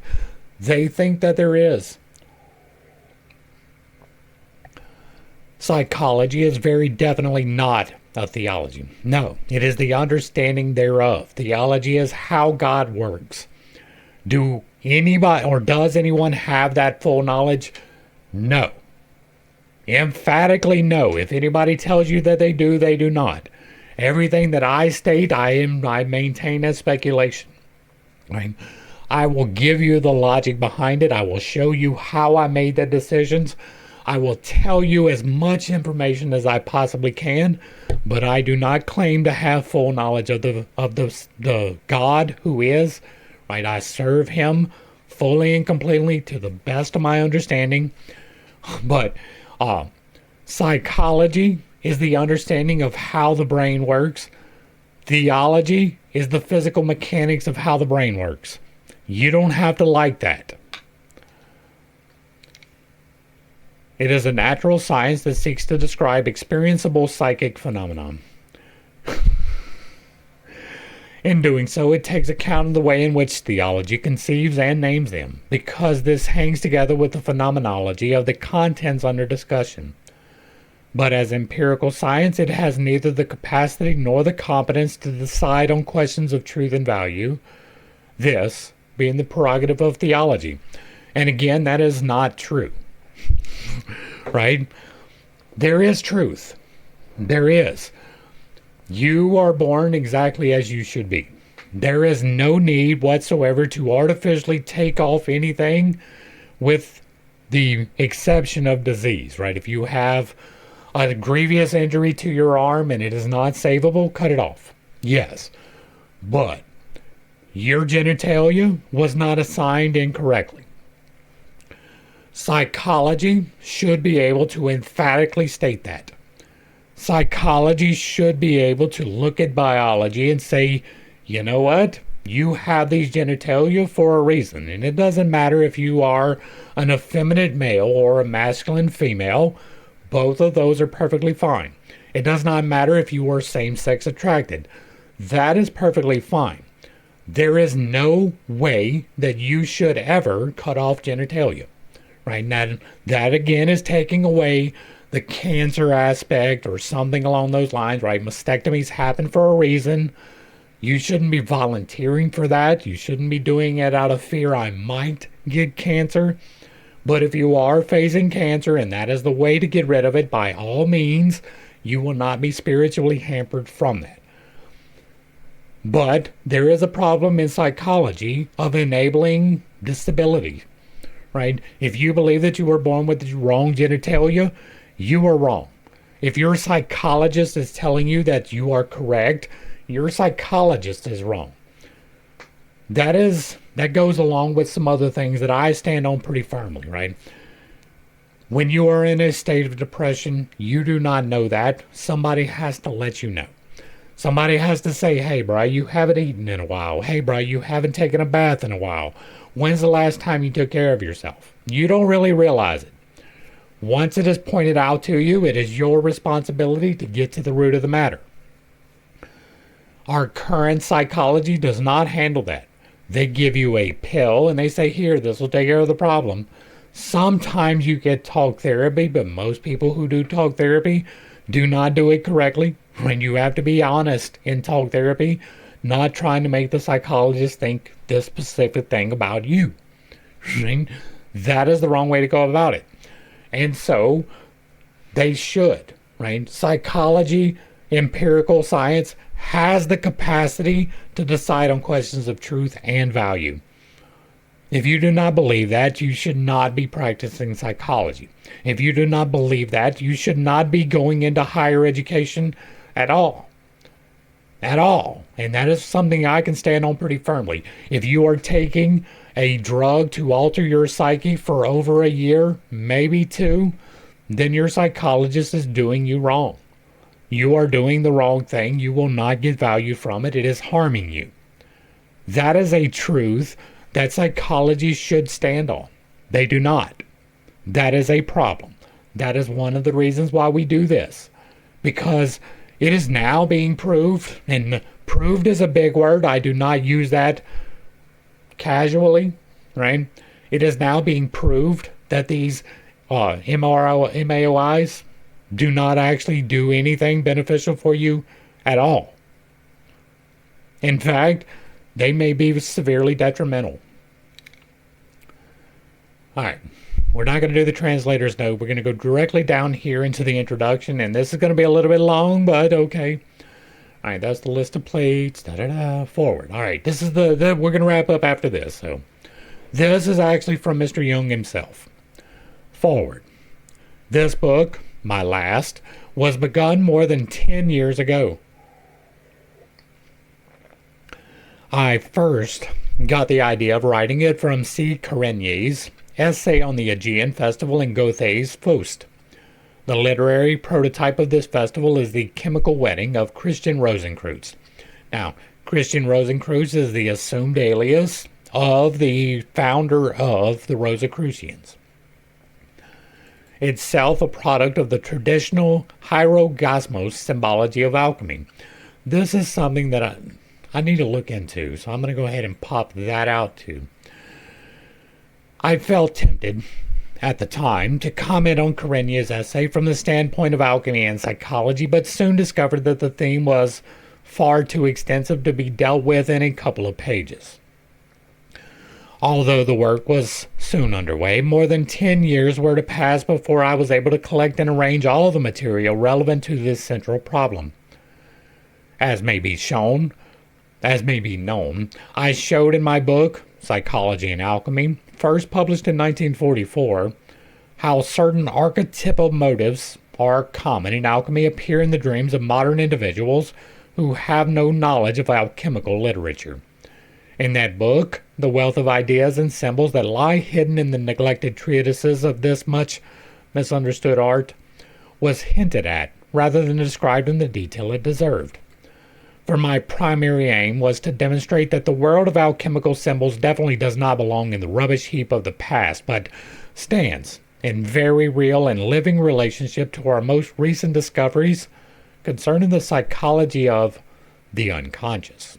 they think that there is. Psychology is very definitely not a theology. No, it is the understanding thereof. Theology is how God works. Do anybody, or does anyone have that full knowledge? No. Emphatically no. If anybody tells you that they do not. Everything that I state, I maintain as speculation. Right? I will give you the logic behind it. I will show you how I made the decisions. I will tell you as much information as I possibly can, but I do not claim to have full knowledge of the God who is. Right? I serve him fully and completely to the best of my understanding. But psychology is the understanding of how the brain works. Theology is the physical mechanics of how the brain works. You don't have to like that. It is a natural science that seeks to describe experienceable psychic phenomena. In doing so, it takes account of the way in which theology conceives and names them, because this hangs together with the phenomenology of the contents under discussion. But as empirical science, it has neither the capacity nor the competence to decide on questions of truth and value, this being the prerogative of theology. And again, that is not true. Right? There is truth. There is. You are born exactly as you should be. There is no need whatsoever to artificially take off anything, with the exception of disease, right? If you have a grievous injury to your arm and it is not savable, cut it off. Yes. But your genitalia was not assigned incorrectly. Psychology should be able to emphatically state that. Psychology should be able to look at biology and say, you know what? You have these genitalia for a reason. And it doesn't matter if you are an effeminate male or a masculine female. Both of those are perfectly fine. It does not matter if you are same-sex attracted. That is perfectly fine. There is no way that you should ever cut off genitalia. Right? Now, that again is taking away the cancer aspect or something along those lines, right? Mastectomies happen for a reason. You shouldn't be volunteering for that. You shouldn't be doing it out of fear I might get cancer. But if you are facing cancer and that is the way to get rid of it, by all means, you will not be spiritually hampered from that. But there is a problem in psychology of enabling disability, right? If you believe that you were born with the wrong genitalia, you are wrong. If your psychologist is telling you that you are correct, your psychologist is wrong. That goes along with some other things that I stand on pretty firmly, right? When you are in a state of depression, you do not know that. Somebody has to let you know. Somebody has to say, hey, bro, you haven't eaten in a while. Hey, bro, you haven't taken a bath in a while. When's the last time you took care of yourself? You don't really realize it. Once it is pointed out to you, it is your responsibility to get to the root of the matter. Our current psychology does not handle that. They give you a pill and they say, here, this will take care of the problem. Sometimes you get talk therapy, but most people who do talk therapy do not do it correctly. When you have to be honest in talk therapy, not trying to make the psychologist think this specific thing about you. That is the wrong way to go about it. And so they should, right? Psychology, empirical science has the capacity to decide on questions of truth and value. If you do not believe that, you should not be practicing psychology. If you do not believe that, you should not be going into higher education at all. At all. And that is something I can stand on pretty firmly. If you are taking a drug to alter your psyche for over a year, maybe two, then your psychologist is doing you wrong. You are doing the wrong thing. You will not get value from it. It is harming you. That is a truth that psychology should stand on. They do not. That is a problem. That is one of the reasons why we do this. Because it is now being proved, and proved is a big word. I do not use that casually, right? It is now being proved that these MAOIs do not actually do anything beneficial for you at all. In fact, they may be severely detrimental. All right, we're not going to do the translator's note. We're going to go directly down here into the introduction, and this is going to be a little bit long, but okay. All right, that's the list of plates. Forward. All right, this is we're going to wrap up after this. So, this is actually from Mr. Jung himself. Forward. This book, my last, was begun more than 10 years ago. I first got the idea of writing it from C. Karenyi's essay on the Aegean Festival in Goethe's Faust. The literary prototype of this festival is the chemical wedding of Christian Rosenkreuz. Now, Christian Rosenkreuz is the assumed alias of the founder of the Rosicrucians. itself a product of the traditional hierogosmos symbology of alchemy. This is something that I need to look into, so I'm going to go ahead and pop that out too. I felt tempted at the time to comment on Karenya's essay from the standpoint of alchemy and psychology, but soon discovered that the theme was far too extensive to be dealt with in a couple of pages. Although the work was soon underway, more than 10 years were to pass before I was able to collect and arrange all of the material relevant to this central problem. As may be known, I showed in my book, Psychology and Alchemy, first published in 1944, how certain archetypal motives are common in alchemy appear in the dreams of modern individuals who have no knowledge of alchemical literature. In that book, the wealth of ideas and symbols that lie hidden in the neglected treatises of this much misunderstood art was hinted at rather than described in the detail it deserved. For my primary aim was to demonstrate that the world of alchemical symbols definitely does not belong in the rubbish heap of the past, but stands in very real and living relationship to our most recent discoveries concerning the psychology of the unconscious.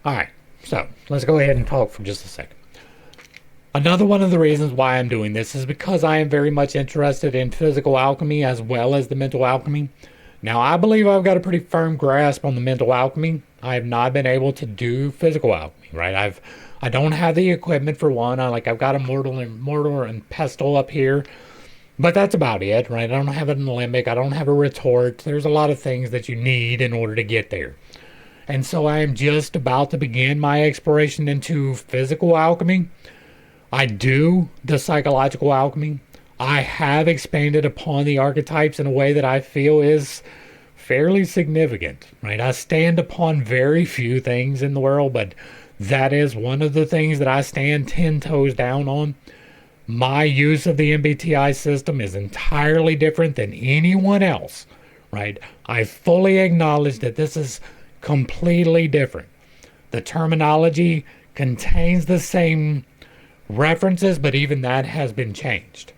Alright, so let's go ahead and talk for just a second. Another one of the reasons why I'm doing this is because I am very much interested in physical alchemy as well as the mental alchemy. Now, I believe I've got a pretty firm grasp on the mental alchemy. I have not been able to do physical alchemy, right? I don't have the equipment for one. I've got a mortar and pestle up here, but that's about it, right? I don't have an alembic. I don't have a retort. There's a lot of things that you need in order to get there. And so I am just about to begin my exploration into physical alchemy. I do the psychological alchemy. I have expanded upon the archetypes in a way that I feel is fairly significant, right? I stand upon very few things in the world, but that is one of the things that I stand 10 toes down on. My use of the MBTI system is entirely different than anyone else, right? I fully acknowledge that this is completely different. The terminology contains the same references, but even that has been changed.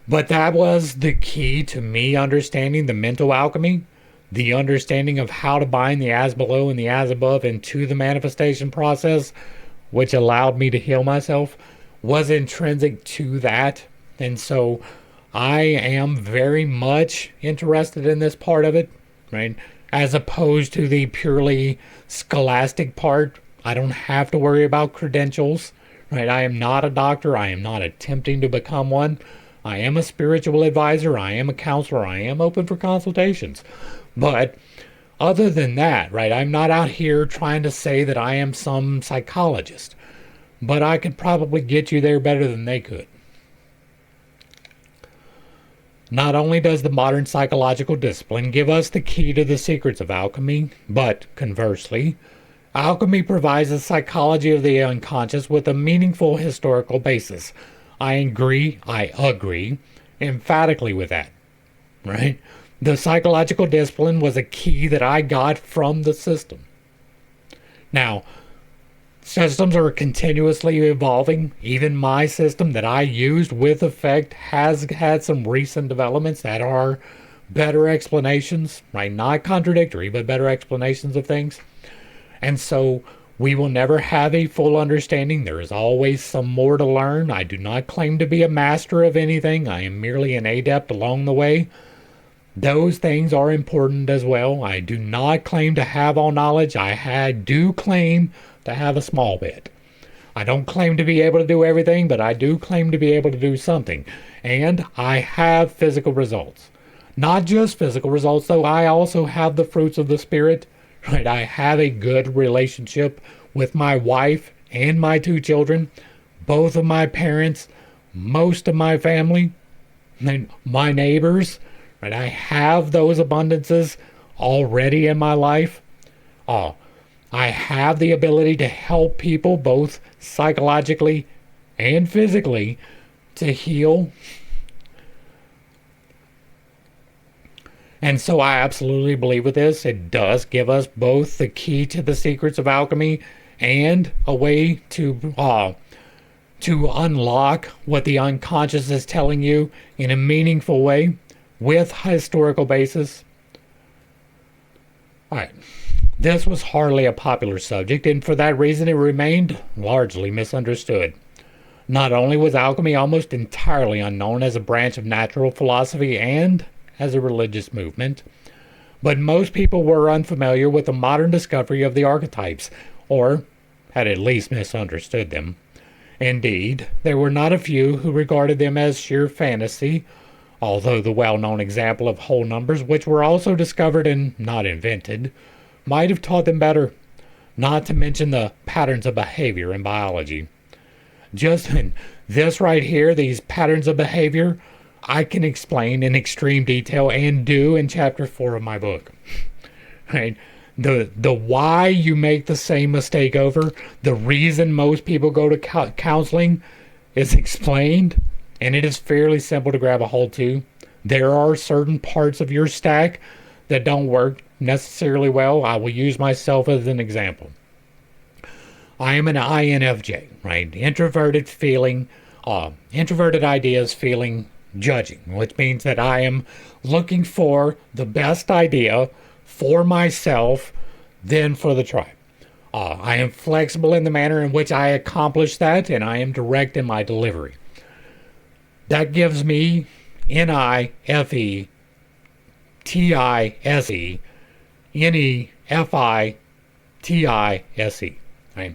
But that was the key to me understanding the mental alchemy, the understanding of how to bind the as below and the as above into the manifestation process, which allowed me to heal myself, was intrinsic to that. And so I am very much interested in this part of it, right? As opposed to the purely scholastic part. I don't have to worry about credentials, right? I am not a doctor. I am not attempting to become one. I am a spiritual advisor. I am a counselor. I am open for consultations. But other than that, right, I'm not out here trying to say that I am some psychologist. But I could probably get you there better than they could. Not only does the modern psychological discipline give us the key to the secrets of alchemy, but conversely, alchemy provides the psychology of the unconscious with a meaningful historical basis. I agree emphatically with that, right? The psychological discipline was a key that I got from the system. Now, systems are continuously evolving. Even my system that I used with effect has had some recent developments that are better explanations, right? Not contradictory, but better explanations of things. And so we will never have a full understanding. There is always some more to learn. I do not claim to be a master of anything. I am merely an adept along the way. Those things are important as well. I do not claim to have all knowledge. I do claim to have a small bit. I don't claim to be able to do everything, but I do claim to be able to do something. And I have physical results. Not just physical results, though. I also have the fruits of the Spirit. Right? I have a good relationship with my wife and my 2 children, both of my parents, most of my family, and my neighbors. Right? I have those abundances already in my life. I have the ability to help people both psychologically and physically to heal. And so I absolutely believe with this. It does give us both the key to the secrets of alchemy and a way to to unlock what the unconscious is telling you in a meaningful way with historical basis? All right. This was hardly a popular subject, and for that reason it remained largely misunderstood. Not only was alchemy almost entirely unknown as a branch of natural philosophy and as a religious movement, but most people were unfamiliar with the modern discovery of the archetypes, or had at least misunderstood them. Indeed, there were not a few who regarded them as sheer fantasy, although the well-known example of whole numbers, which were also discovered and not invented, might have taught them better, not to mention the patterns of behavior in biology. Just in this right here, these patterns of behavior, I can explain in extreme detail and do in chapter 4 of my book. Right? The why you make the same mistake over, the reason most people go to counseling is explained, and it is fairly simple to grab a hold to. There are certain parts of your stack that don't work necessarily well. I will use myself as an example. I am an INFJ, right? Introverted ideas feeling judging, which means that I am looking for the best idea for myself than for the tribe. I am flexible in the manner in which I accomplish that, and I am direct in my delivery. That gives me NIFE, TISE, NEFI, right?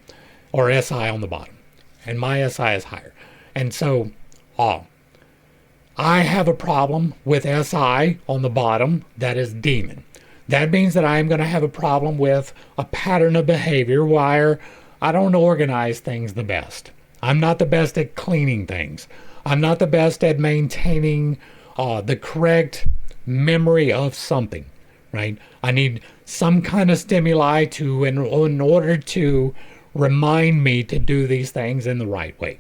Or SI on the bottom. And my SI is higher. And so, I have a problem with SI on the bottom that is demon. That means that I am going to have a problem with a pattern of behavior where I don't organize things the best. I'm not the best at cleaning things. I'm not the best at maintaining the correct memory of something, right? I need some kind of stimuli in order to remind me to do these things in the right way.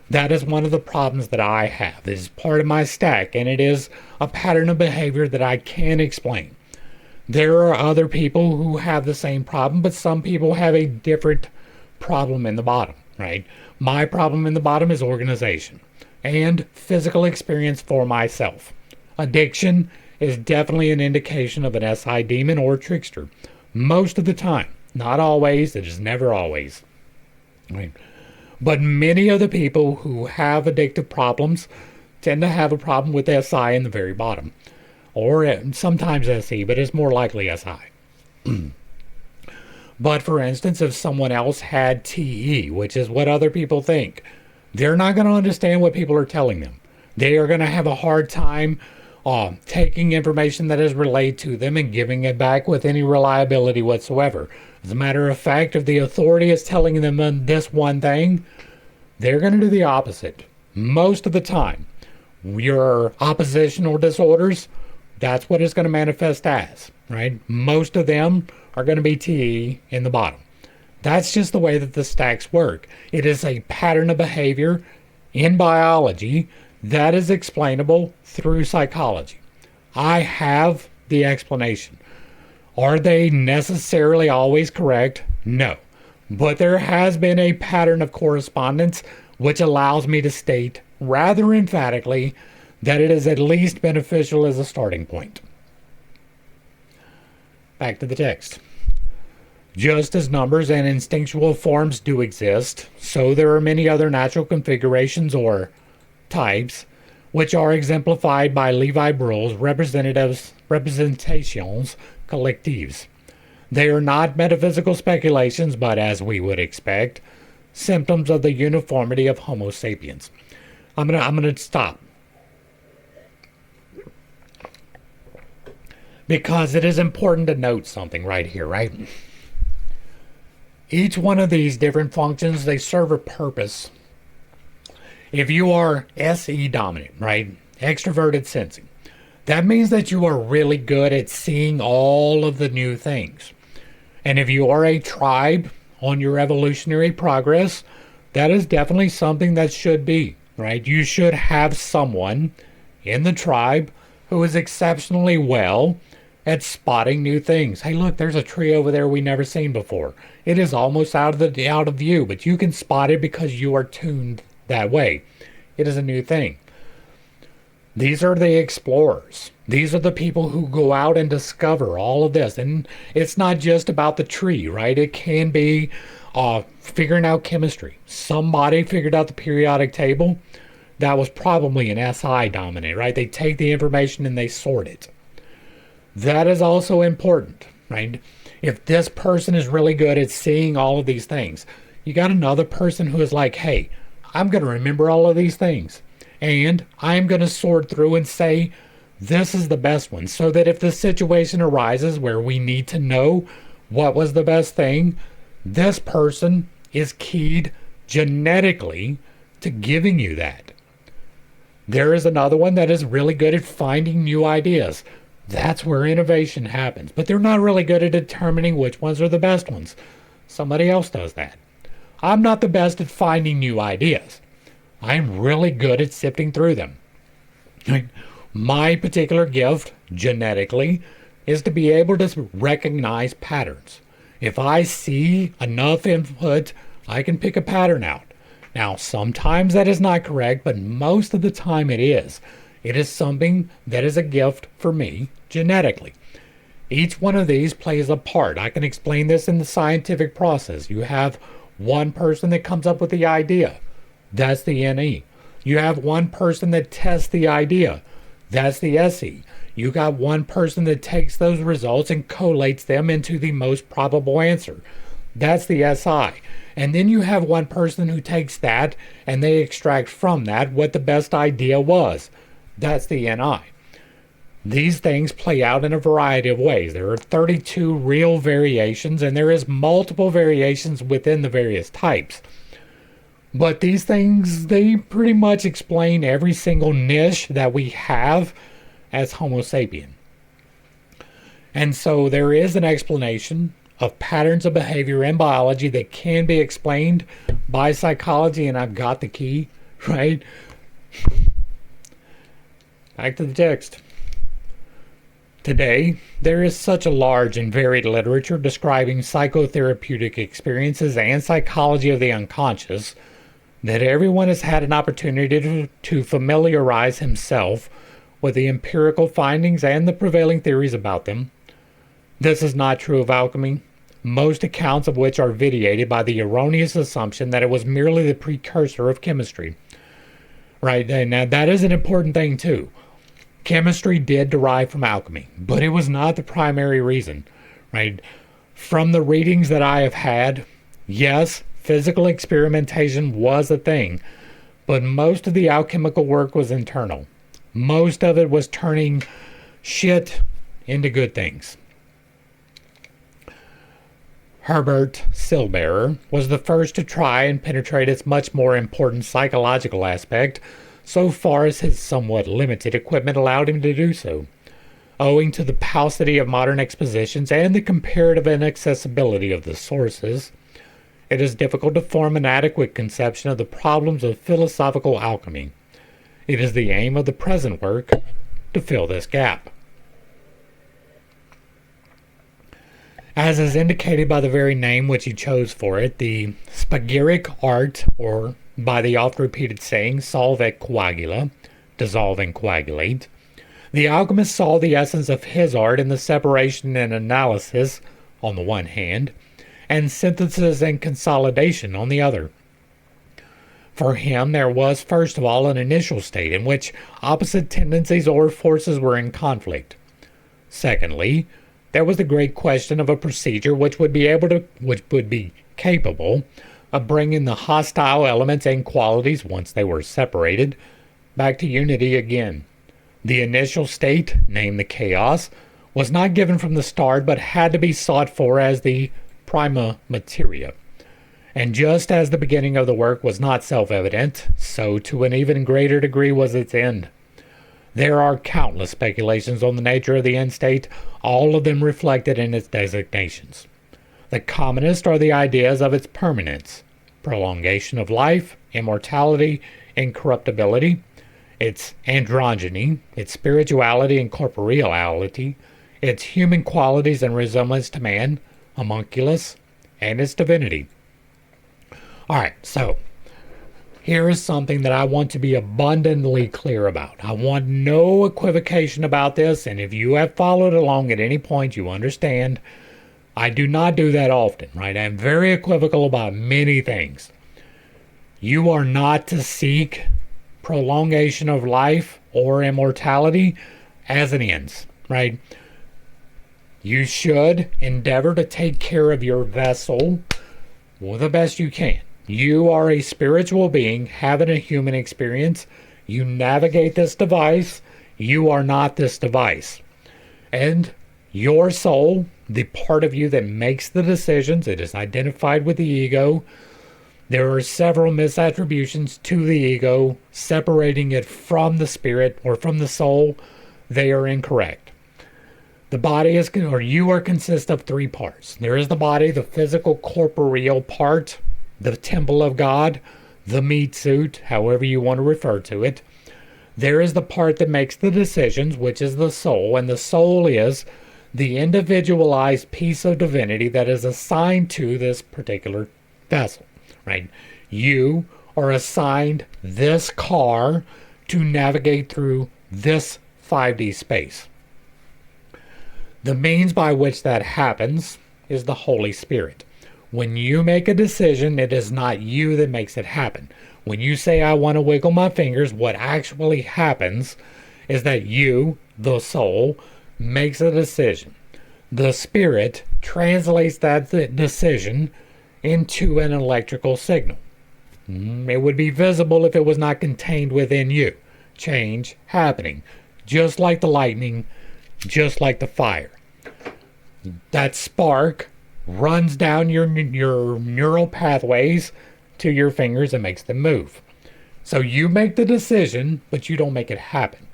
That is one of the problems that I have. This is part of my stack, and it is a pattern of behavior that I can explain. There are other people who have the same problem, but some people have a different problem in the bottom, right? My problem in the bottom is organization and physical experience for myself. Addiction is definitely an indication of an SI demon or trickster. Most of the time. Not always. It is never always. Right? But many of the people who have addictive problems tend to have a problem with SI in the very bottom. Or sometimes SE, but it's more likely SI. But for instance, if someone else had TE, which is what other people think, they're not going to understand what people are telling them. They are going to have a hard time taking information that is relayed to them and giving it back with any reliability whatsoever. As a matter of fact, if the authority is telling them this one thing, they're going to do the opposite. Most of the time, your oppositional disorders, that's what it's going to manifest as, right? Most of them are going to be TE in the bottom. That's just the way that the stacks work. It is a pattern of behavior in biology that is explainable through psychology. I have the explanation. Are they necessarily always correct? No. But there has been a pattern of correspondence which allows me to state rather emphatically that it is at least beneficial as a starting point. Back to the text. Just as numbers and instinctual forms do exist, so there are many other natural configurations or types which are exemplified by Levi Bruhl's representations collectives. They are not metaphysical speculations, but as we would expect, symptoms of the uniformity of Homo sapiens. I'm gonna stop. Because it is important to note something right here, right? Each one of these different functions, they serve a purpose. If you are SE dominant, right? Extroverted sensing. That means that you are really good at seeing all of the new things. And if you are a tribe on your evolutionary progress, that is definitely something that should be, right? You should have someone in the tribe who is exceptionally well at spotting new things. Hey, look, there's a tree over there we never seen before. It is almost out of view, but you can spot it because you are tuned that way. It is a new thing. These are the explorers. These are the people who go out and discover all of this. And it's not just about the tree, right? It can be figuring out chemistry. Somebody figured out the periodic table. That was probably an SI dominant, right? They take the information and they sort it. That is also important, right? If this person is really good at seeing all of these things, you got another person who is like, hey, I'm going to remember all of these things. And I'm going to sort through and say, this is the best one. So that if the situation arises where we need to know what was the best thing, this person is keyed genetically to giving you that. There is another one that is really good at finding new ideas. That's where innovation happens. But they're not really good at determining which ones are the best ones. Somebody else does that. I'm not the best at finding new ideas. I'm really good at sifting through them. My particular gift, genetically, is to be able to recognize patterns. If I see enough input, I can pick a pattern out. Now, sometimes that is not correct, but most of the time it is. It is something that is a gift for me genetically. Each one of these plays a part. I can explain this in the scientific process. You have one person that comes up with the idea. That's the NE. You have one person that tests the idea. That's the SE. You got one person that takes those results and collates them into the most probable answer. That's the SI. And then you have one person who takes that and they extract from that what the best idea was. That's the NI. These things play out in a variety of ways. There are 32 real variations, and there is multiple variations within the various types. But these things, they pretty much explain every single niche that we have as Homo sapien. And so there is an explanation of patterns of behavior in biology that can be explained by psychology, and I've got the key, right? Back to the text. Today, there is such a large and varied literature describing psychotherapeutic experiences and psychology of the unconscious that everyone has had an opportunity to familiarize himself with the empirical findings and the prevailing theories about them. This is not true of alchemy, most accounts of which are vitiated by the erroneous assumption that it was merely the precursor of chemistry. Right, and now that is an important thing too. Chemistry did derive from alchemy, but it was not the primary reason, right? From the readings that I have had, yes, physical experimentation was a thing, but most of the alchemical work was internal. Most of it was turning shit into good things. Herbert Silberer was the first to try and penetrate its much more important psychological aspect, so far as his somewhat limited equipment allowed him to do so. Owing to the paucity of modern expositions and the comparative inaccessibility of the sources, it is difficult to form an adequate conception of the problems of philosophical alchemy. It is the aim of the present work to fill this gap. As is indicated by the very name which he chose for it, the spagyric art, or by the oft-repeated saying, solve et coagula, dissolve and coagulate, the alchemist saw the essence of his art in the separation and analysis, on the one hand, and synthesis and consolidation on the other. For him, there was, first of all, an initial state in which opposite tendencies or forces were in conflict. Secondly, there was the great question of a procedure which would be capable of bringing the hostile elements and qualities, once they were separated, back to unity again. The initial state, named the chaos, was not given from the start, but had to be sought for as the prima materia. And just as the beginning of the work was not self-evident, so to an even greater degree was its end. There are countless speculations on the nature of the end state, all of them reflected in its designations. The commonest are the ideas of its permanence, prolongation of life, immortality, incorruptibility, its androgyny, its spirituality and corporeality, its human qualities and resemblance to man, homunculus, and its divinity. Alright, so here is something that I want to be abundantly clear about. I want no equivocation about this, and if you have followed along at any point, you understand I do not do that often, right? I'm very equivocal about many things. You are not to seek prolongation of life or immortality as an ends, right? You should endeavor to take care of your vessel the best you can. You are a spiritual being having a human experience. You navigate this device. You are not this device. And your soul, the part of you that makes the decisions, it is identified with the ego. There are several misattributions to the ego, separating it from the spirit or from the soul. They are incorrect. The body is, or you are, consist of three parts. There is the body, the physical corporeal part, the temple of God, the meat suit, however you want to refer to it. There is the part that makes the decisions, which is the soul, and the soul is the individualized piece of divinity that is assigned to this particular vessel, right? You are assigned this car to navigate through this 5D space. The means by which that happens is the Holy Spirit. When you make a decision, it is not you that makes it happen. When you say, I want to wiggle my fingers, what actually happens is that you, the soul, makes a decision. The spirit translates that decision into an electrical signal. It would be visible if it was not contained within you. Change happening. Just like the lightning, just like the fire. That spark runs down your neural pathways to your fingers and makes them move. So you make the decision, but you don't make it happen.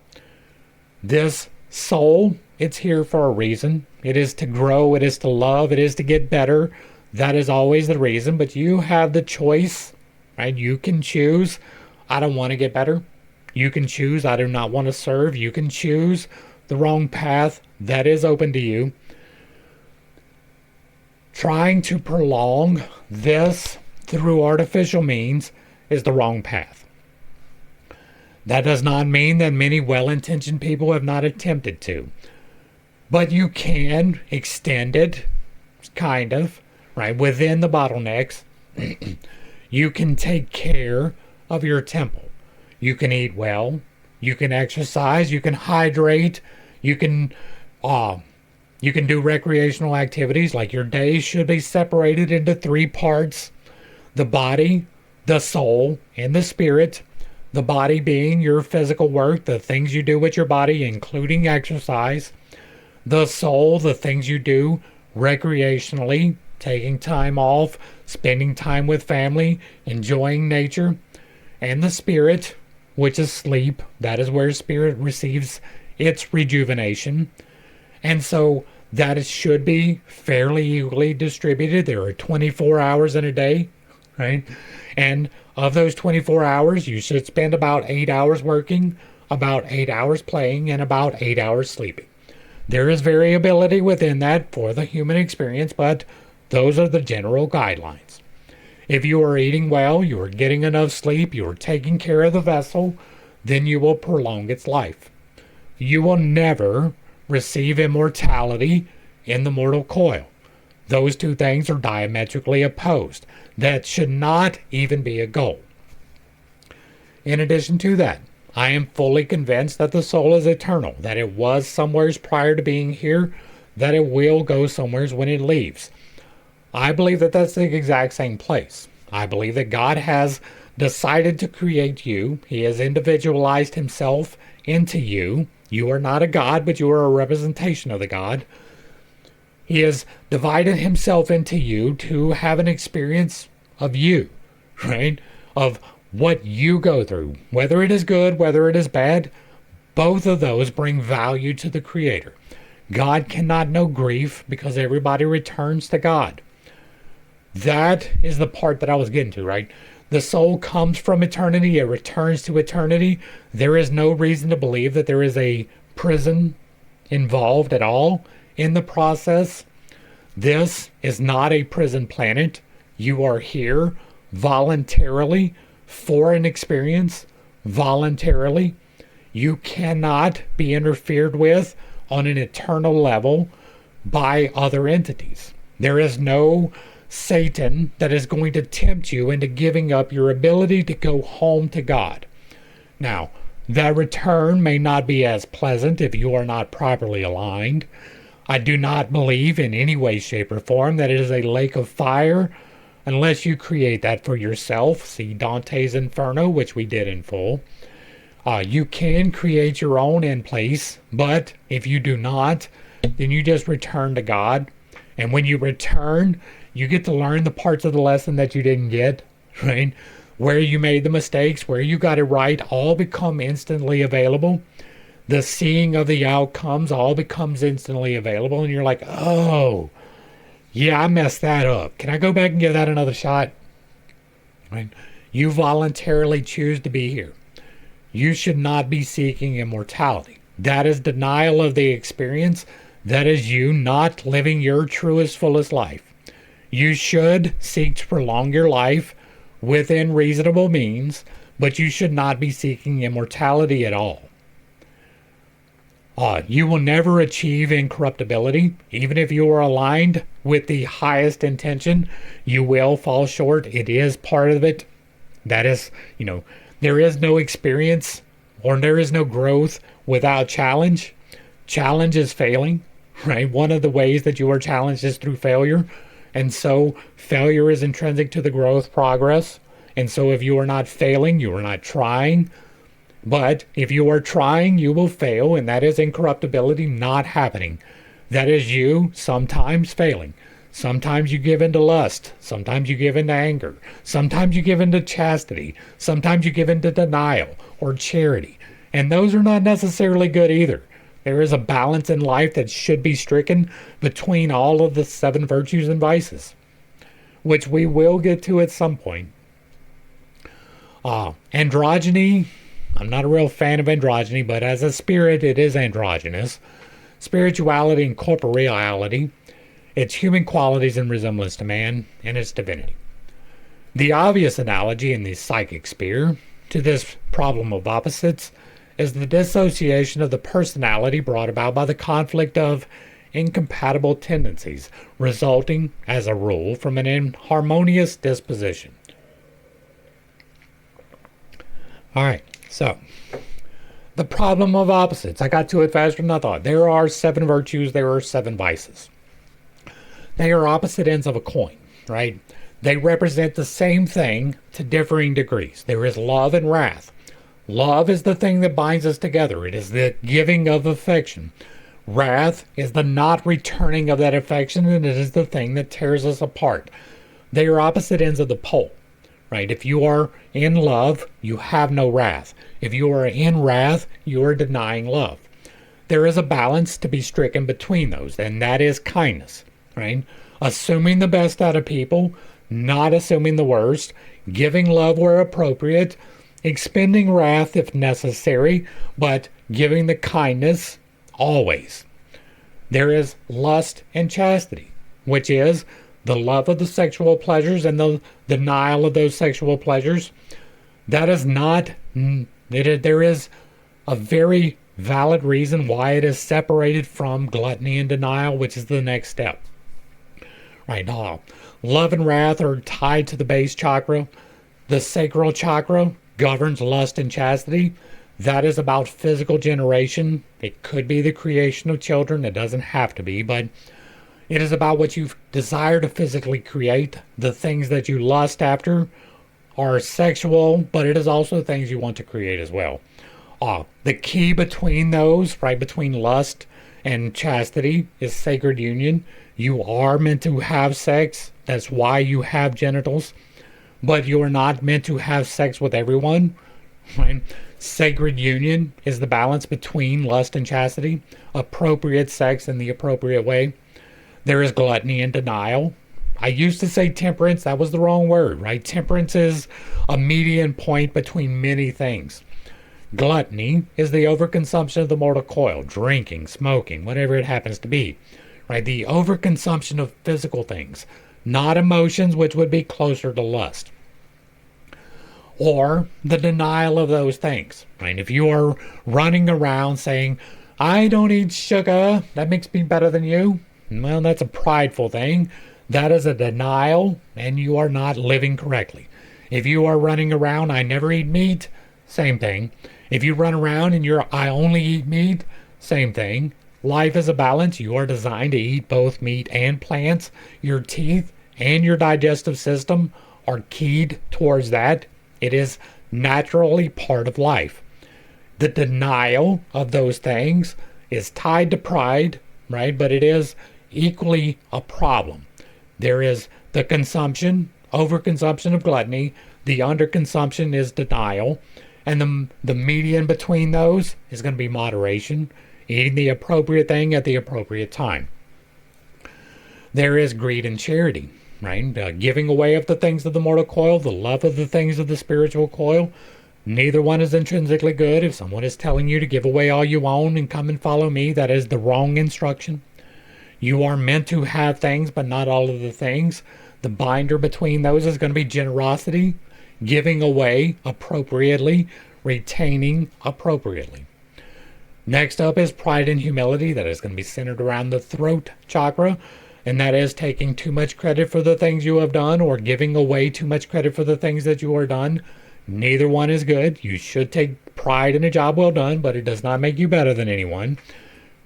This soul, it's here for a reason. It is to grow, it is to love, it is to get better. That is always the reason, but you have the choice, right? You can choose, I don't want to get better. You can choose, I do not want to serve. You can choose the wrong path. That is open to you. Trying to prolong this through artificial means is the wrong path. That does not mean that many well-intentioned people have not attempted to. But you can extend it, kind of, right, within the bottlenecks. You can take care of your temple. You can eat well. You can exercise. You can hydrate. You can do recreational activities, like your days should be separated into three parts. The body, the soul, and the spirit. The body being your physical work, the things you do with your body, including exercise. The soul, the things you do recreationally, taking time off, spending time with family, enjoying nature. And the spirit, which is sleep. That is where spirit receives its rejuvenation. And so that should be fairly equally distributed. There are 24 hours in a day, right? And of those 24 hours, you should spend about 8 hours working, about 8 hours playing, and about 8 hours sleeping. There is variability within that for the human experience, but those are the general guidelines. If you are eating well, you are getting enough sleep, you are taking care of the vessel, then you will prolong its life. You will never receive immortality in the mortal coil. Those two things are diametrically opposed. That should not even be a goal. In addition to that, I am fully convinced that the soul is eternal, that it was somewheres prior to being here, that it will go somewheres when it leaves. I believe that that's the exact same place. I believe that God has decided to create you. He has individualized himself into you. You are not a God, but you are a representation of the God. He has divided himself into you to have an experience of you, right? Of what you go through. Whether it is good, whether it is bad, both of those bring value to the Creator. God cannot know grief because everybody returns to God. That is the part that I was getting to, right? The soul comes from eternity. It returns to eternity. There is no reason to believe that there is a prison involved at all in the process. This is not a prison planet. You are here voluntarily for an experience, voluntarily. You cannot be interfered with on an eternal level by other entities. There is no Satan that is going to tempt you into giving up your ability to go home to God. Now, that return may not be as pleasant if you are not properly aligned. I do not believe in any way, shape, or form that it is a lake of fire unless you create that for yourself. See Dante's Inferno, which we did in full. You can create your own end place, but if you do not, then you just return to God. And when you return, you get to learn the parts of the lesson that you didn't get, right? Where you made the mistakes, where you got it right, all become instantly available. The seeing of the outcomes all becomes instantly available, and you're like, oh, yeah, I messed that up. Can I go back and give that another shot? Right? You voluntarily choose to be here. You should not be seeking immortality. That is denial of the experience. That is you not living your truest, fullest life. You should seek to prolong your life within reasonable means, but you should not be seeking immortality at all. You will never achieve incorruptibility. Even if you are aligned with the highest intention, you will fall short. It is part of it. That is, there is no experience or there is no growth without challenge. Challenge is failing, right? One of the ways that you are challenged is through failure. And so failure is intrinsic to the growth progress. And so if you are not failing, you are not trying. But if you are trying, you will fail, and that is incorruptibility not happening. That is you sometimes failing. Sometimes you give in to lust. Sometimes you give in to anger. Sometimes you give in to chastity. Sometimes you give in to denial or charity. And those are not necessarily good either. There is a balance in life that should be stricken between all of the 7 virtues and vices, which we will get to at some point. Androgyny. I'm not a real fan of androgyny, but as a spirit, it is androgynous. Spirituality and corporeality, its human qualities and resemblance to man, and its divinity. The obvious analogy in the psychic sphere to this problem of opposites is the dissociation of the personality brought about by the conflict of incompatible tendencies, resulting, as a rule, from an inharmonious disposition. All right. So, the problem of opposites. I got to it faster than I thought. There are 7 virtues. There are 7 vices. They are opposite ends of a coin, right? They represent the same thing to differing degrees. There is love and wrath. Love is the thing that binds us together. It is the giving of affection. Wrath is the not returning of that affection, and it is the thing that tears us apart. They are opposite ends of the pole. Right? If you are in love, you have no wrath. If you are in wrath, you are denying love. There is a balance to be stricken between those, and that is kindness. Right? Assuming the best out of people, not assuming the worst, giving love where appropriate, expending wrath if necessary, but giving the kindness always. There is lust and chastity, which is the love of the sexual pleasures and the denial of those sexual pleasures. That is not, there is a very valid reason why it is separated from gluttony and denial, which is the next step. Right now, love and wrath are tied to the base chakra. The sacral chakra governs lust and chastity. That is about physical generation. It could be the creation of children. It doesn't have to be, but it is about what you desire to physically create. The things that you lust after are sexual, but it is also things you want to create as well. The key between those, right, between lust and chastity is sacred union. You are meant to have sex. That's why you have genitals. But you are not meant to have sex with everyone, right? Sacred union is the balance between lust and chastity. Appropriate sex in the appropriate way. There is gluttony and denial. I used to say temperance. That was the wrong word, right? Temperance is a median point between many things. Gluttony is the overconsumption of the mortal coil, drinking, smoking, whatever it happens to be, right? The overconsumption of physical things, not emotions, which would be closer to lust. Or the denial of those things, right? If you are running around saying, I don't eat sugar, that makes me better than you, well, that's a prideful thing. That is a denial, and you are not living correctly. If you are running around, I never eat meat, same thing. If you run around and you're, I only eat meat, same thing. Life is a balance. You are designed to eat both meat and plants. Your teeth and your digestive system are keyed towards that. It is naturally part of life. The denial of those things is tied to pride, right? But it is equally a problem. There is the consumption, overconsumption of gluttony. The underconsumption is denial. And the median between those is going to be moderation, eating the appropriate thing at the appropriate time. There is greed and charity, right? Giving away of the things of the mortal coil, the love of the things of the spiritual coil. Neither one is intrinsically good. If someone is telling you to give away all you own and come and follow me, that is the wrong instruction. You are meant to have things, but not all of the things. The binder between those is going to be generosity, giving away appropriately, retaining appropriately. Next up is pride and humility. That is going to be centered around the throat chakra, and that is taking too much credit for the things you have done or giving away too much credit for the things that you are done. Neither one is good. You should take pride in a job well done, but it does not make you better than anyone.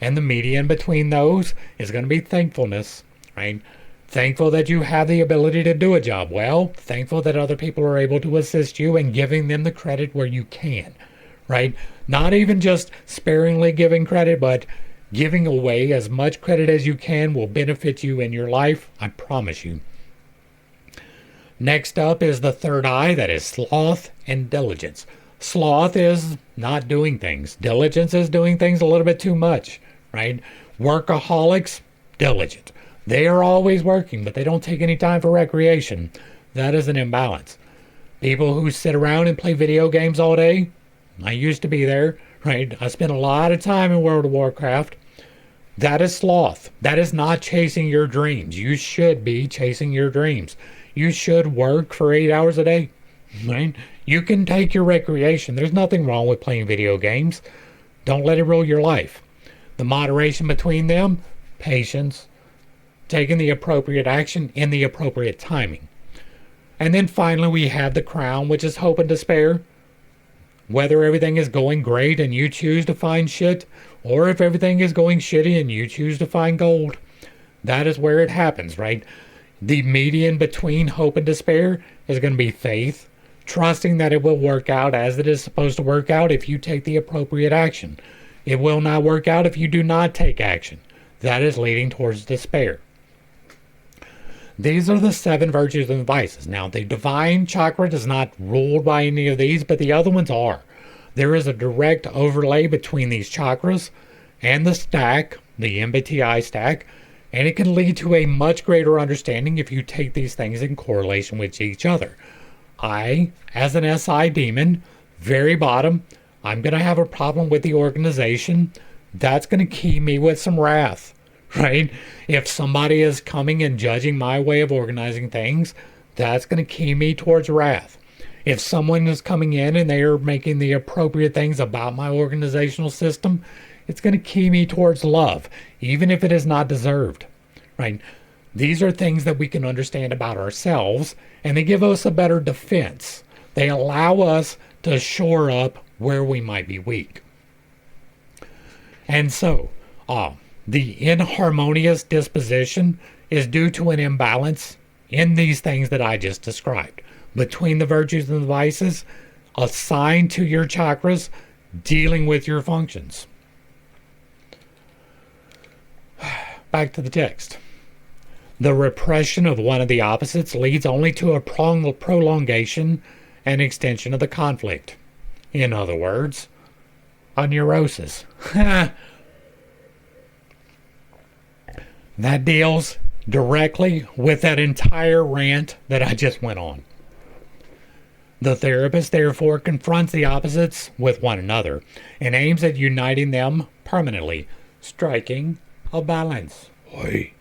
And the median between those is going to be thankfulness, right? Thankful that you have the ability to do a job well. Thankful that other people are able to assist you and giving them the credit where you can, right? Not even just sparingly giving credit, but giving away as much credit as you can will benefit you in your life. I promise you. Next up is the third eye. That is sloth and diligence. Sloth is not doing things. Diligence is doing things a little bit too much, right? Workaholics, diligent. They are always working, but they don't take any time for recreation. That is an imbalance. People who sit around and play video games all day, I used to be there, right? I spent a lot of time in World of Warcraft. That is sloth. That is not chasing your dreams. You should be chasing your dreams. You should work for 8 hours a day, right? You can take your recreation. There's nothing wrong with playing video games. Don't let it rule your life. The moderation between them, patience, taking the appropriate action in the appropriate timing. And then finally we have the crown, which is hope and despair. Whether everything is going great and you choose to find shit, or if everything is going shitty and you choose to find gold. That is where it happens, right? The median between hope and despair is going to be faith, trusting that it will work out as it is supposed to work out if you take the appropriate action. It will not work out if you do not take action. That is leading towards despair. These are the 7 virtues and vices. Now, the divine chakra is not ruled by any of these, but the other ones are. There is a direct overlay between these chakras and the stack, the MBTI stack, and it can lead to a much greater understanding if you take these things in correlation with each other. I, as an SI demon, very bottom, I'm going to have a problem with the organization. That's going to key me with some wrath. Right? If somebody is coming and judging my way of organizing things, that's going to key me towards wrath. If someone is coming in and they are making the appropriate things about my organizational system, it's going to key me towards love, even if it is not deserved. Right? These are things that we can understand about ourselves, and they give us a better defense. They allow us to shore up where we might be weak. And so, the inharmonious disposition is due to an imbalance in these things that I just described. Between the virtues and the vices, assigned to your chakras, dealing with your functions. Back to the text. The repression of one of the opposites leads only to a prolongation and extension of the conflict. In other words, a neurosis. That deals directly with that entire rant that I just went on. The therapist therefore confronts the opposites with one another and aims at uniting them permanently, striking a balance. Oi.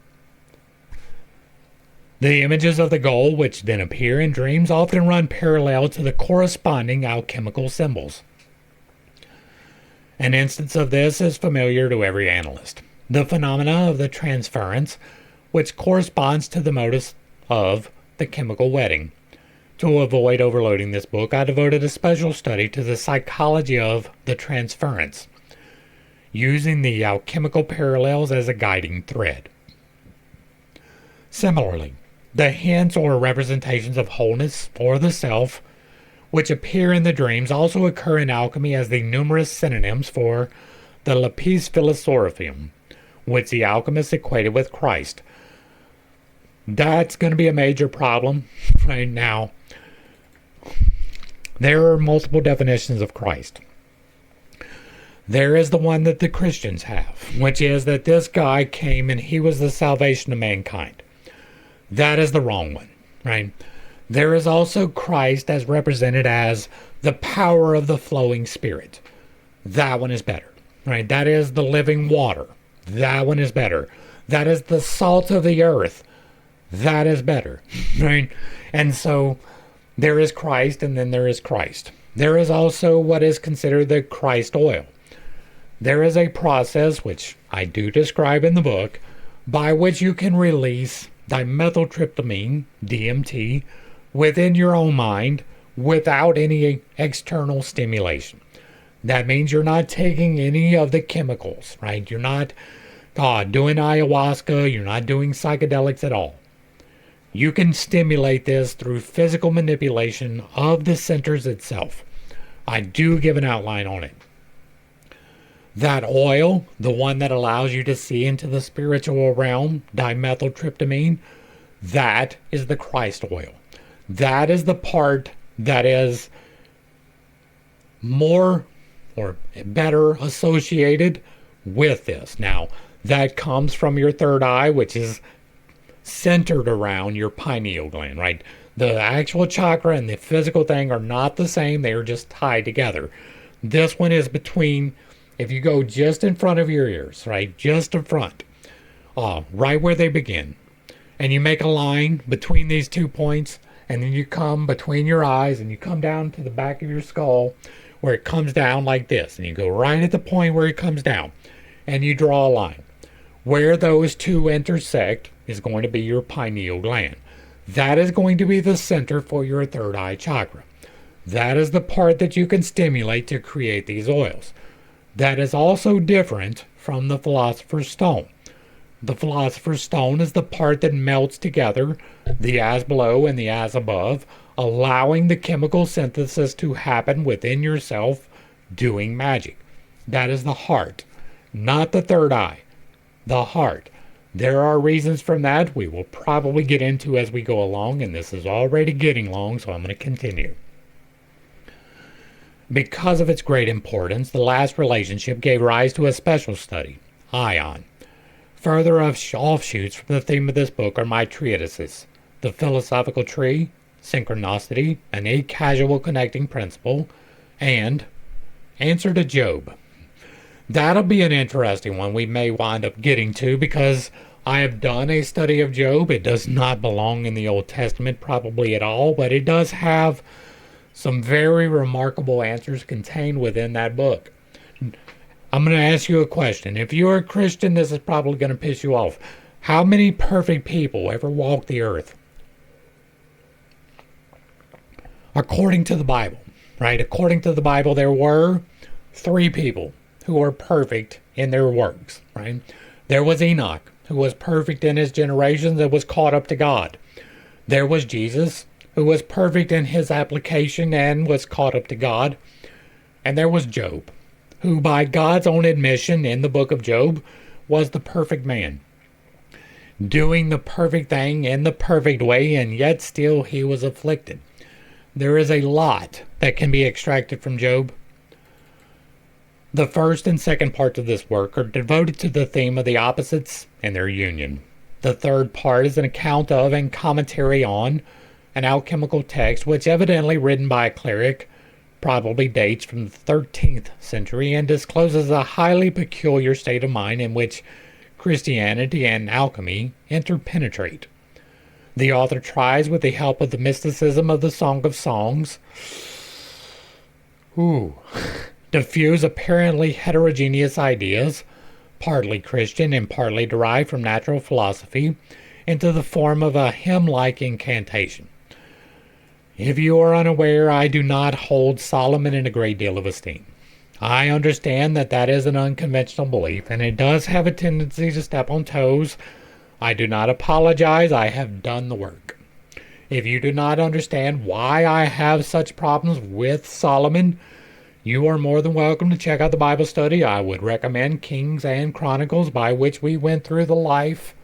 The images of the goal, which then appear in dreams, often run parallel to the corresponding alchemical symbols. An instance of this is familiar to every analyst: the phenomena of the transference, which corresponds to the modus of the chemical wedding. To avoid overloading this book, I devoted a special study to the psychology of the transference, using the alchemical parallels as a guiding thread. Similarly, the hints or representations of wholeness or the self, which appear in the dreams, also occur in alchemy as the numerous synonyms for the lapis philosophium, which the alchemists equated with Christ. That's going to be a major problem right now. There are multiple definitions of Christ. There is the one that the Christians have, which is that this guy came and he was the salvation of mankind. That is the wrong one, right? There is also Christ as represented as the power of the flowing spirit. That one is better, right? That is the living water. That one is better. That is the salt of the earth. That is better, right? And so there is Christ, and then there is Christ. There is also what is considered the Christ oil. There is a process, which I do describe in the book, by which you can release dimethyltryptamine, DMT, within your own mind without any external stimulation. That means you're not taking any of the chemicals, right? You're not doing ayahuasca. You're not doing psychedelics at all. You can stimulate this through physical manipulation of the centers itself. I do give an outline on it. That oil, the one that allows you to see into the spiritual realm, dimethyltryptamine, that is the Christ oil. That is the part that is more or better associated with this. Now, that comes from your third eye, which is centered around your pineal gland, right? The actual chakra and the physical thing are not the same. They are just tied together. This one is between, if you go just in front of your ears, right? Just in front, right where they begin. And you make a line between these 2 points, and then you come between your eyes and you come down to the back of your skull where it comes down like this. And you go right at the point where it comes down and you draw a line. Where those two intersect is going to be your pineal gland. That is going to be the center for your third eye chakra. That is the part that you can stimulate to create these oils. That is also different from the Philosopher's Stone. The Philosopher's Stone is the part that melts together the as below and the as above, allowing the chemical synthesis to happen within yourself, doing magic. That is the heart, not the third eye. The heart. There are reasons from that we will probably get into as we go along, and this is already getting long, so I'm going to continue. Because of its great importance, the last relationship gave rise to a special study, ion. Further offshoots from the theme of this book are my treatises, The Philosophical Tree, Synchronicity, an Casual Connecting Principle, and Answer to Job. That'll be an interesting one we may wind up getting to, because I have done a study of Job. It does not belong in the Old Testament probably at all, but it does have some very remarkable answers contained within that book. I'm going to ask you a question. If you're a Christian, this is probably going to piss you off. How many perfect people ever walked the earth? According to the Bible, right? According to the Bible, there were 3 people who were perfect in their works, right? There was Enoch, who was perfect in his generations and was caught up to God. There was Jesus, who was perfect in his application and was caught up to God. And there was Job, who by God's own admission in the book of Job was the perfect man, doing the perfect thing in the perfect way, and yet still he was afflicted. There is a lot that can be extracted from Job. The first and second parts of this work are devoted to the theme of the opposites and their union. The third part is an account of and commentary on an alchemical text which evidently written by a cleric, probably dates from the 13th century, and discloses a highly peculiar state of mind in which Christianity and alchemy interpenetrate. The author tries, with the help of the mysticism of the Song of Songs, diffuse apparently heterogeneous ideas, partly Christian and partly derived from natural philosophy, into the form of a hymn-like incantation. If you are unaware, I do not hold Solomon in a great deal of esteem. I understand that that is an unconventional belief, and it does have a tendency to step on toes. I do not apologize. I have done the work. If you do not understand why I have such problems with Solomon, you are more than welcome to check out the Bible study. I would recommend Kings and Chronicles, by which we went through the life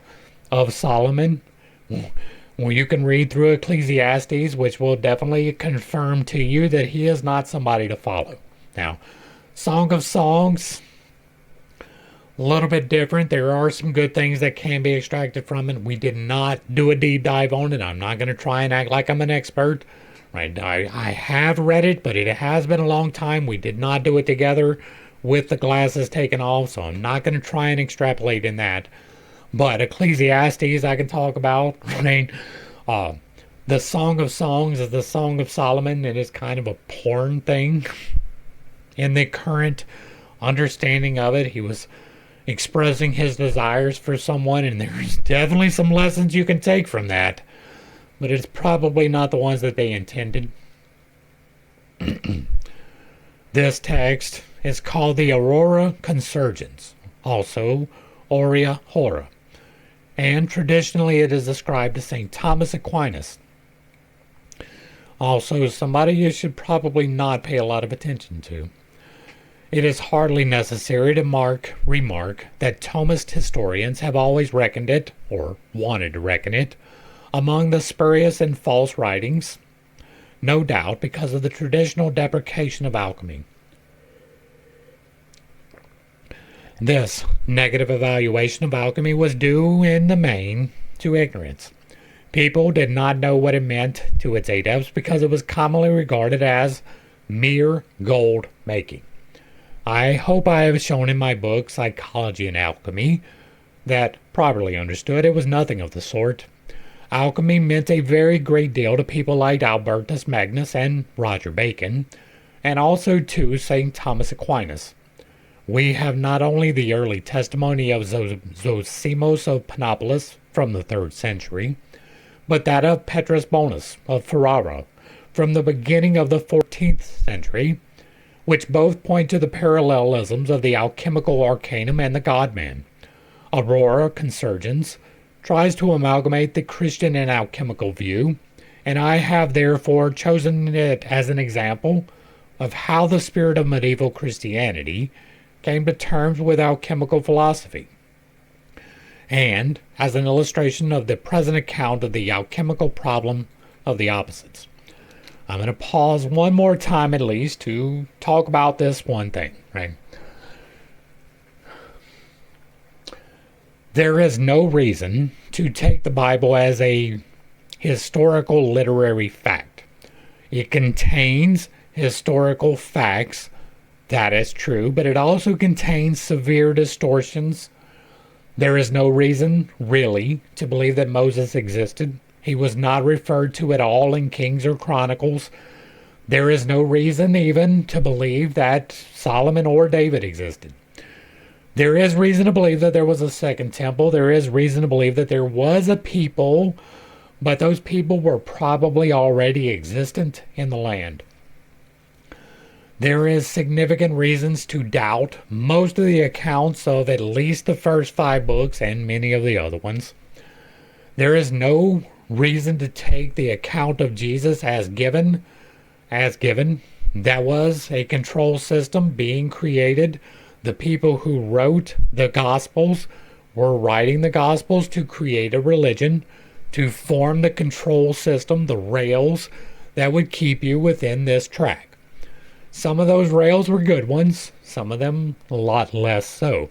of Solomon. Well, you can read through Ecclesiastes, which will definitely confirm to you that he is not somebody to follow. Now, Song of Songs, a little bit different. There are some good things that can be extracted from it. We did not do a deep dive on it. I'm not going to try and act like I'm an expert. Right? I have read it, but it has been a long time. We did not do it together with the glasses taken off, so I'm not going to try and extrapolate in that. But Ecclesiastes I can talk about. I mean, the Song of Songs is the Song of Solomon. It is kind of a porn thing in the current understanding of it. He was expressing his desires for someone, and there's definitely some lessons you can take from that. But it's probably not the ones that they intended. This text is called the Aurora Consurgens, also Aurea Hora, and traditionally it is ascribed to St. Thomas Aquinas. Also, somebody you should probably not pay a lot of attention to. It is hardly necessary to remark that Thomist historians have always reckoned it, or wanted to reckon it, among the spurious and false writings, no doubt because of the traditional deprecation of alchemy. This negative evaluation of alchemy was due in the main to ignorance. People did not know what it meant to its adepts because it was commonly regarded as mere gold making. I hope I have shown in my book, Psychology and Alchemy, that, properly understood, it was nothing of the sort. Alchemy meant a very great deal to people like Albertus Magnus and Roger Bacon, and also to St. Thomas Aquinas. We have not only the early testimony of Zosimos of Panopolis from the 3rd century, but that of Petrus Bonus of Ferrara from the beginning of the 14th century, which both point to the parallelisms of the alchemical arcanum and the God-man. Aurora Consurgens tries to amalgamate the Christian and alchemical view, and I have therefore chosen it as an example of how the spirit of medieval Christianity came to terms with alchemical philosophy, and as an illustration of the present account of the alchemical problem of the opposites. I'm going to pause one more time at least to talk about this one thing, right? There is no reason to take the Bible as a historical literary fact. It contains historical facts, that is true, but it also contains severe distortions. There is no reason, really, to believe that Moses existed. He was not referred to at all in Kings or Chronicles. There is no reason even to believe that Solomon or David existed. There is reason to believe that there was a second temple. There is reason to believe that there was a people, but those people were probably already existent in the land. There is significant reasons to doubt most of the accounts of at least the first 5 books and many of the other ones. There is no reason to take the account of Jesus as given. That was a control system being created. The people who wrote the Gospels were writing the Gospels to create a religion, to form the control system, the rails that would keep you within this track. Some of those rails were good ones, some of them a lot less so.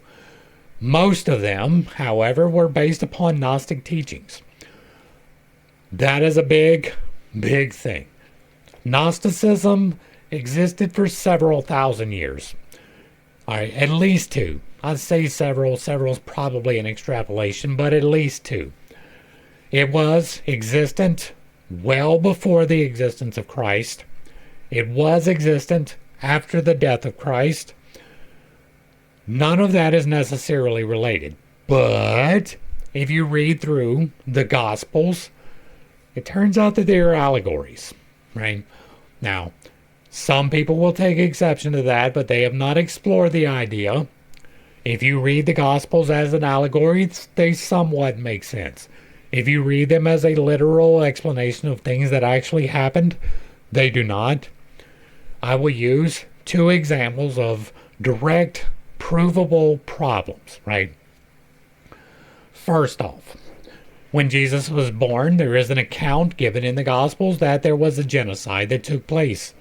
Most of them, however, were based upon Gnostic teachings. That is a big Big thing. Gnosticism existed for several thousand years. All right, at least two. I'd say several. Several's probably an extrapolation, but at least two. It was existent well before the existence of Christ. It was existent after the death of Christ. None of that is necessarily related. But if you read through the Gospels, it turns out that they are allegories, right? Now, some people will take exception to that, but they have not explored the idea. If you read the Gospels as an allegory, they somewhat make sense. If you read them as a literal explanation of things that actually happened, they do not. I will use two examples of direct, provable problems, right? First off, when Jesus was born, there is an account given in the Gospels that there was a genocide that took place,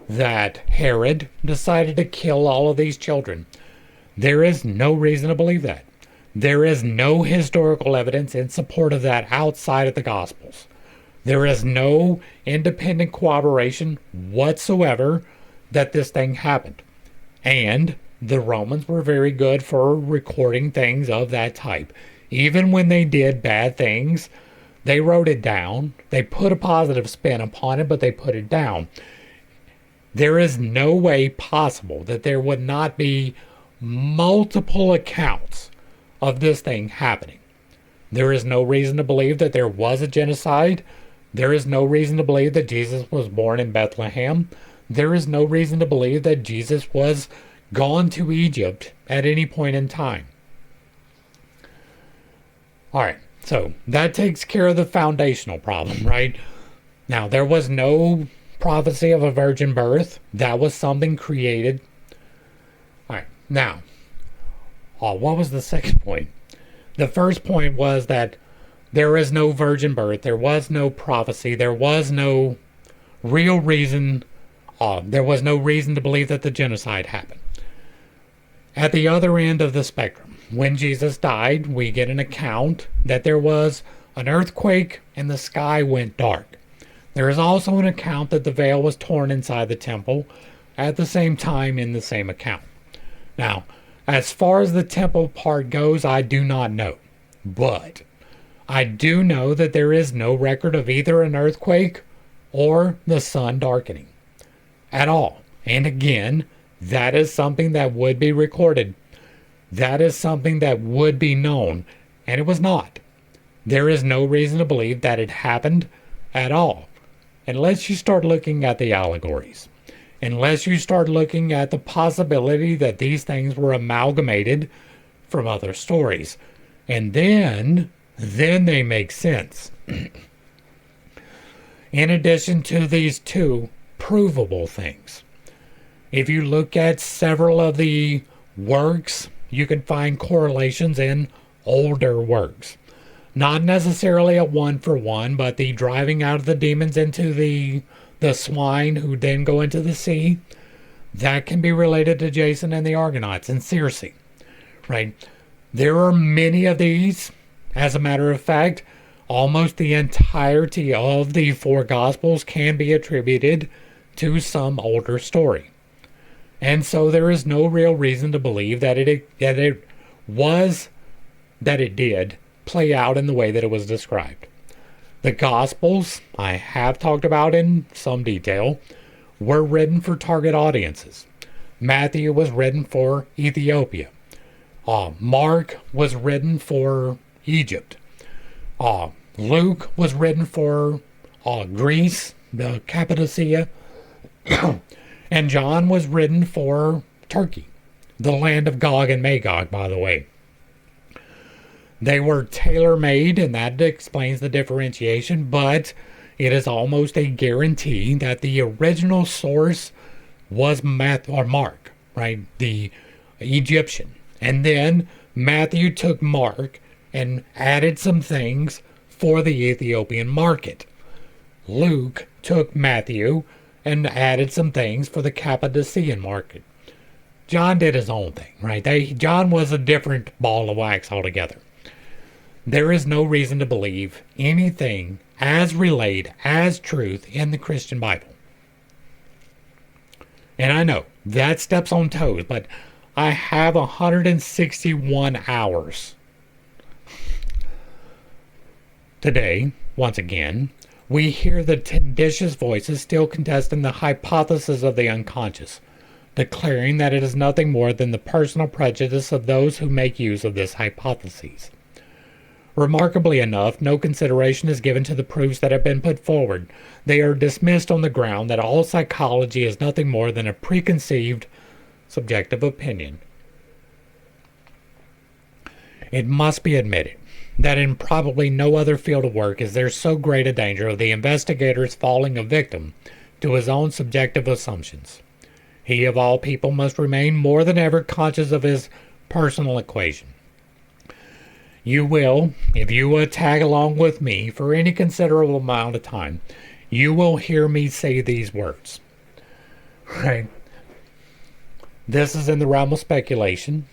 that Herod decided to kill all of these children. There is no reason to believe that. There is no historical evidence in support of that outside of the Gospels. There is no independent corroboration whatsoever that this thing happened. And the Romans were very good for recording things of that type. Even when they did bad things, they wrote it down. They put a positive spin upon it, but they put it down. There is no way possible that there would not be multiple accounts of this thing happening. There is no reason to believe that there was a genocide. There is no reason to believe that Jesus was born in Bethlehem. There is no reason to believe that Jesus was gone to Egypt at any point in time. All right, so that takes care of the foundational problem, right? Now, there was no prophecy of a virgin birth. That was something created. All right, now, what was the second point? The first point was that there is no virgin birth. There was no prophecy. There was no real reason. There was no reason to believe that the genocide happened. At the other end of the spectrum, when Jesus died, we get an account that there was an earthquake and the sky went dark. There is also an account that the veil was torn inside the temple at the same time in the same account. Now, as far as the temple part goes, I do not know. But I do know that there is no record of either an earthquake or the sun darkening at all. And again, that is something that would be recorded. That is something that would be known. And it was not. There is no reason to believe that it happened at all. Unless you start looking at the allegories. Unless you start looking at the possibility that these things were amalgamated from other stories. And then they make sense. In addition to these two provable things, if you look at several of the works, you can find correlations in older works. Not necessarily a one-for-one, but the driving out of the demons into the swine who then go into the sea, that can be related to Jason and the Argonauts and Circe, right? There are many of these. As a matter of fact, almost the entirety of the four Gospels can be attributed to some older story. And so there is no real reason to believe that it did play out in the way that it was described. The Gospels, I have talked about in some detail, were written for target audiences. Matthew was written for Ethiopia. Mark was written for Egypt. Luke was written for Greece, the Cappadocia. And John was written for Turkey, the land of Gog and Magog, by the way. They were tailor-made, and that explains the differentiation, but it is almost a guarantee that the original source was Mark, right? The Egyptian. And then Matthew took Mark and added some things for the Ethiopian market. Luke took Matthew and added some things for the Cappadocian market. John did his own thing, right? John was a different ball of wax altogether. There is no reason to believe anything as relayed as truth in the Christian Bible. And I know that steps on toes, but I have 161 hours. Today, once again, we hear the tenditious voices still contesting the hypothesis of the unconscious, declaring that it is nothing more than the personal prejudice of those who make use of this hypothesis. Remarkably enough, no consideration is given to the proofs that have been put forward. They are dismissed on the ground that all psychology is nothing more than a preconceived, subjective opinion. It must be admitted that in probably no other field of work is there so great a danger of the investigator's falling a victim to his own subjective assumptions. He of all people must remain more than ever conscious of his personal equation. You will, if you tag along with me for any considerable amount of time, you will hear me say these words. Right? This is in the realm of speculation.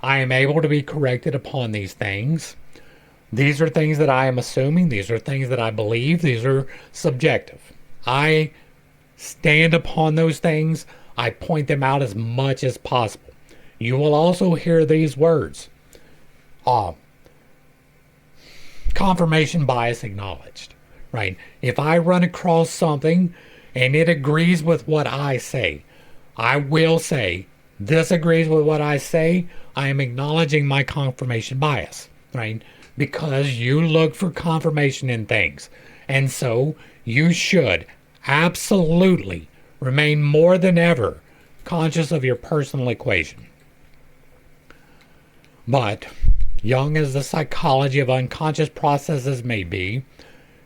I am able to be corrected upon these things. These are things that I am assuming. These are things that I believe. These are subjective. I stand upon those things. I point them out as much as possible. You will also hear these words. Confirmation bias acknowledged. Right? If I run across something and it agrees with what I say, I will say, this agrees with what I say. I am acknowledging my confirmation bias. Right? Because you look for confirmation in things. And so you should absolutely remain more than ever conscious of your personal equation. But, young as the psychology of unconscious processes may be,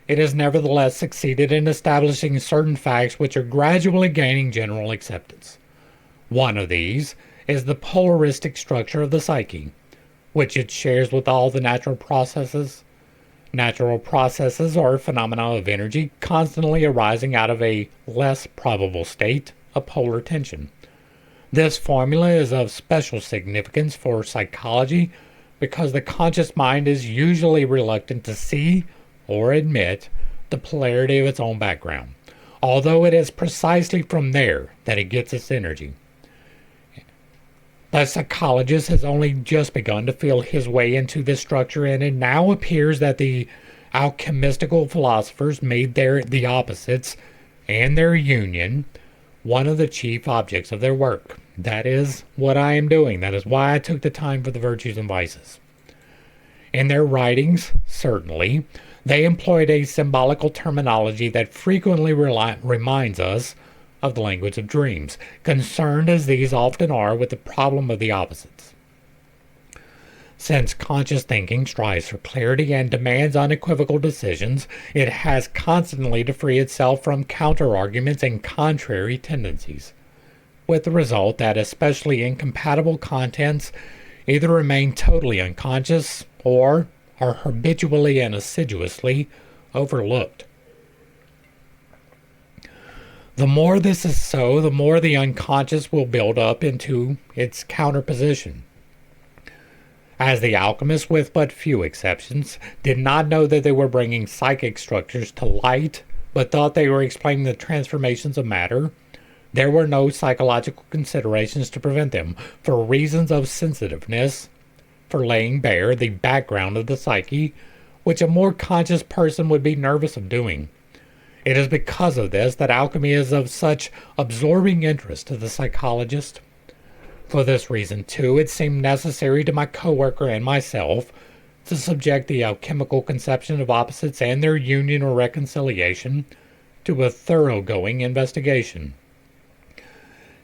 it has nevertheless succeeded in establishing certain facts which are gradually gaining general acceptance. One of these is the polaristic structure of the psyche, which it shares with all the natural processes. Natural processes are phenomena of energy constantly arising out of a less probable state of polar tension. This formula is of special significance for psychology because the conscious mind is usually reluctant to see or admit the polarity of its own background, although it is precisely from there that it gets its energy. The psychologist has only just begun to feel his way into this structure, and it now appears that the alchemistical philosophers made the opposites and their union one of the chief objects of their work. That is what I am doing. That is why I took the time for the virtues and vices. In their writings, certainly, they employed a symbolical terminology that frequently reminds us of the language of dreams, concerned as these often are with the problem of the opposites. Since conscious thinking strives for clarity and demands unequivocal decisions, it has constantly to free itself from counter-arguments and contrary tendencies, with the result that especially incompatible contents either remain totally unconscious or are habitually and assiduously overlooked. The more this is so, the more the unconscious will build up into its counterposition. As the alchemists, with but few exceptions, did not know that they were bringing psychic structures to light, but thought they were explaining the transformations of matter, there were no psychological considerations to prevent them, for reasons of sensitiveness, for laying bare the background of the psyche, which a more conscious person would be nervous of doing. It is because of this that alchemy is of such absorbing interest to the psychologist. For this reason, too, it seemed necessary to my coworker and myself to subject the alchemical conception of opposites and their union or reconciliation to a thoroughgoing investigation.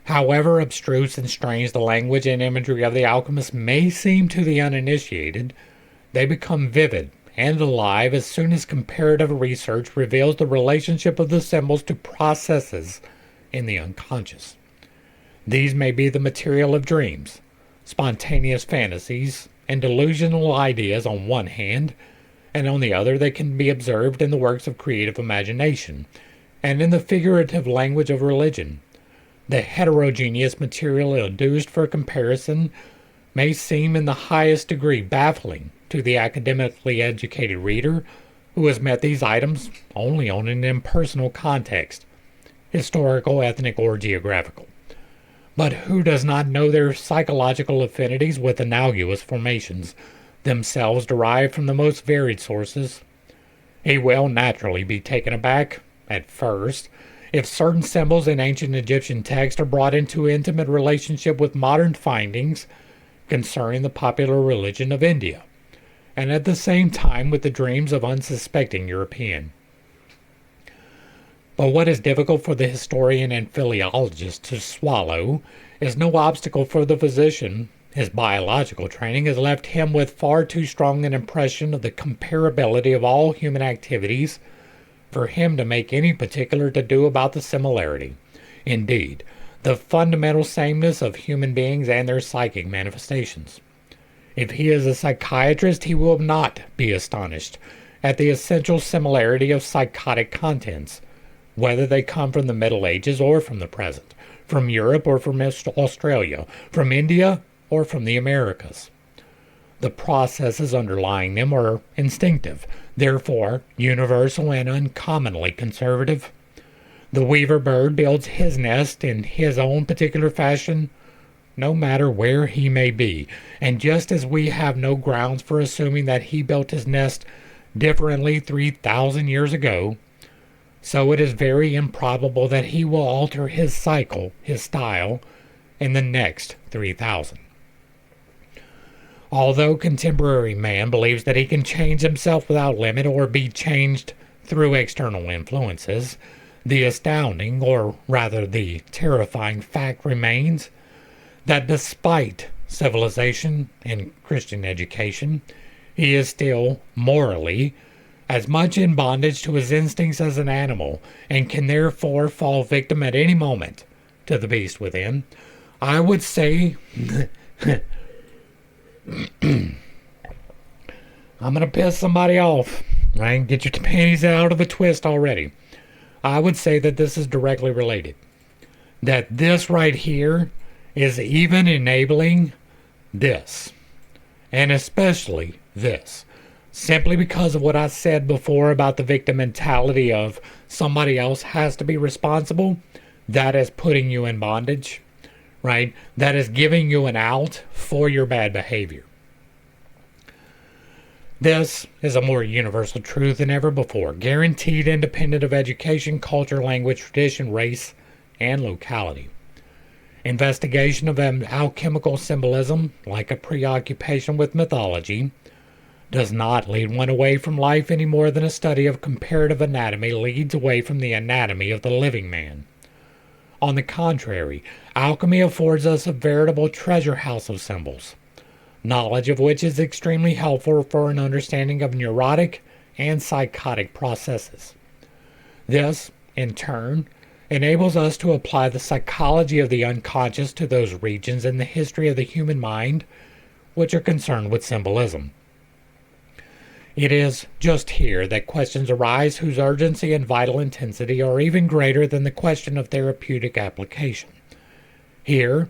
However abstruse and strange the language and imagery of the alchemists may seem to the uninitiated, they become vivid and alive as soon as comparative research reveals the relationship of the symbols to processes in the unconscious. These may be the material of dreams, spontaneous fantasies, and delusional ideas on one hand, and on the other they can be observed in the works of creative imagination, and in the figurative language of religion. The heterogeneous material adduced for comparison may seem in the highest degree baffling to the academically educated reader who has met these items only on an impersonal context, historical, ethnic, or geographical, but who does not know their psychological affinities with analogous formations, themselves derived from the most varied sources. He will naturally be taken aback, at first, if certain symbols in ancient Egyptian texts are brought into intimate relationship with modern findings concerning the popular religion of India, and at the same time with the dreams of unsuspecting European. But what is difficult for the historian and philologist to swallow is no obstacle for the physician. His biological training has left him with far too strong an impression of the comparability of all human activities for him to make any particular to-do about the similarity. Indeed, the fundamental sameness of human beings and their psychic manifestations. If he is a psychiatrist, he will not be astonished at the essential similarity of psychotic contents, whether they come from the Middle Ages or from the present, from Europe or from Australia, from India or from the Americas. The processes underlying them are instinctive, therefore universal and uncommonly conservative. The weaver bird builds his nest in his own particular fashion, no matter where he may be, and just as we have no grounds for assuming that he built his nest differently 3,000 years ago, so it is very improbable that he will alter his cycle, his style, in the next 3,000. Although contemporary man believes that he can change himself without limit or be changed through external influences, the astounding, or rather the terrifying fact remains that despite civilization and Christian education, he is still, morally, as much in bondage to his instincts as an animal, and can therefore fall victim at any moment to the beast within. I would say I'm going to piss somebody off, right? Get your panties out of a twist already. I would say that this is directly related. That this right here is even enabling this. And especially this. Simply because of what I said before about the victim mentality of somebody else has to be responsible. That is putting you in bondage. Right? That is giving you an out for your bad behavior. This is a more universal truth than ever before, guaranteed independent of education, culture, language, tradition, race, and locality. Investigation of alchemical symbolism, like a preoccupation with mythology, does not lead one away from life any more than a study of comparative anatomy leads away from the anatomy of the living man. On the contrary, alchemy affords us a veritable treasure house of symbols, knowledge of which is extremely helpful for an understanding of neurotic and psychotic processes. This, in turn, enables us to apply the psychology of the unconscious to those regions in the history of the human mind which are concerned with symbolism. It is just here that questions arise whose urgency and vital intensity are even greater than the question of therapeutic application. Here,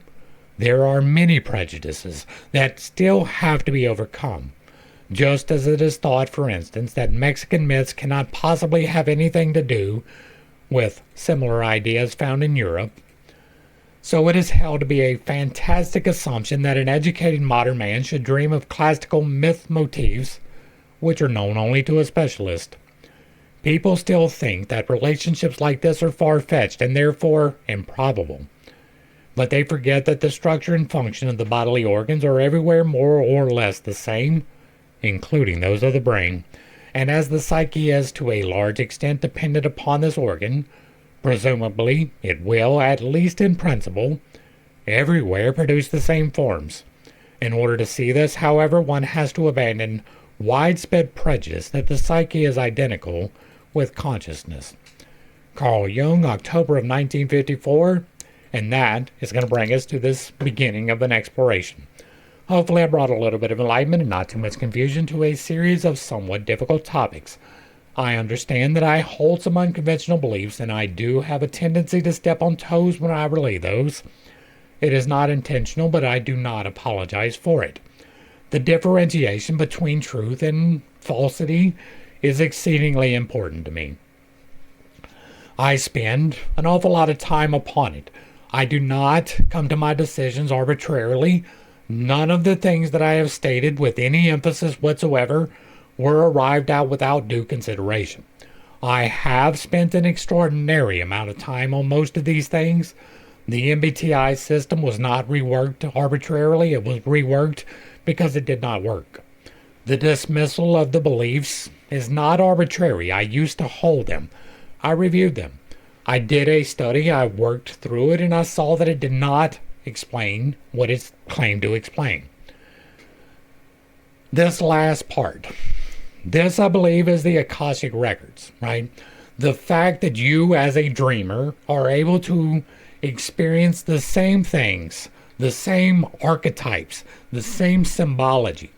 there are many prejudices that still have to be overcome, just as it is thought, for instance, that Mexican myths cannot possibly have anything to do with similar ideas found in Europe. So it is held to be a fantastic assumption that an educated modern man should dream of classical myth motifs which are known only to a specialist. People still think that relationships like this are far-fetched and therefore improbable. But they forget that the structure and function of the bodily organs are everywhere more or less the same, including those of the brain, and as the psyche is to a large extent dependent upon this organ, presumably it will, at least in principle, everywhere produce the same forms. In order to see this, however, one has to abandon widespread prejudice that the psyche is identical with consciousness. Carl Jung, October of 1954, and that is going to bring us to this beginning of an exploration. Hopefully I brought a little bit of enlightenment and not too much confusion to a series of somewhat difficult topics. I understand that I hold some unconventional beliefs and I do have a tendency to step on toes when I relay those. It is not intentional, but I do not apologize for it. The differentiation between truth and falsity is exceedingly important to me. I spend an awful lot of time upon it. I do not come to my decisions arbitrarily. None of the things that I have stated with any emphasis whatsoever were arrived at without due consideration. I have spent an extraordinary amount of time on most of these things. The MBTI system was not reworked arbitrarily. It was reworked because it did not work. The dismissal of the beliefs is not arbitrary. I used to hold them. I reviewed them. I did a study. I worked through it, and I saw that it did not explain what it claimed to explain. This last part. This, I believe, is the Akashic Records, right? The fact that you, as a dreamer, are able to experience the same things, the same archetypes, the same symbology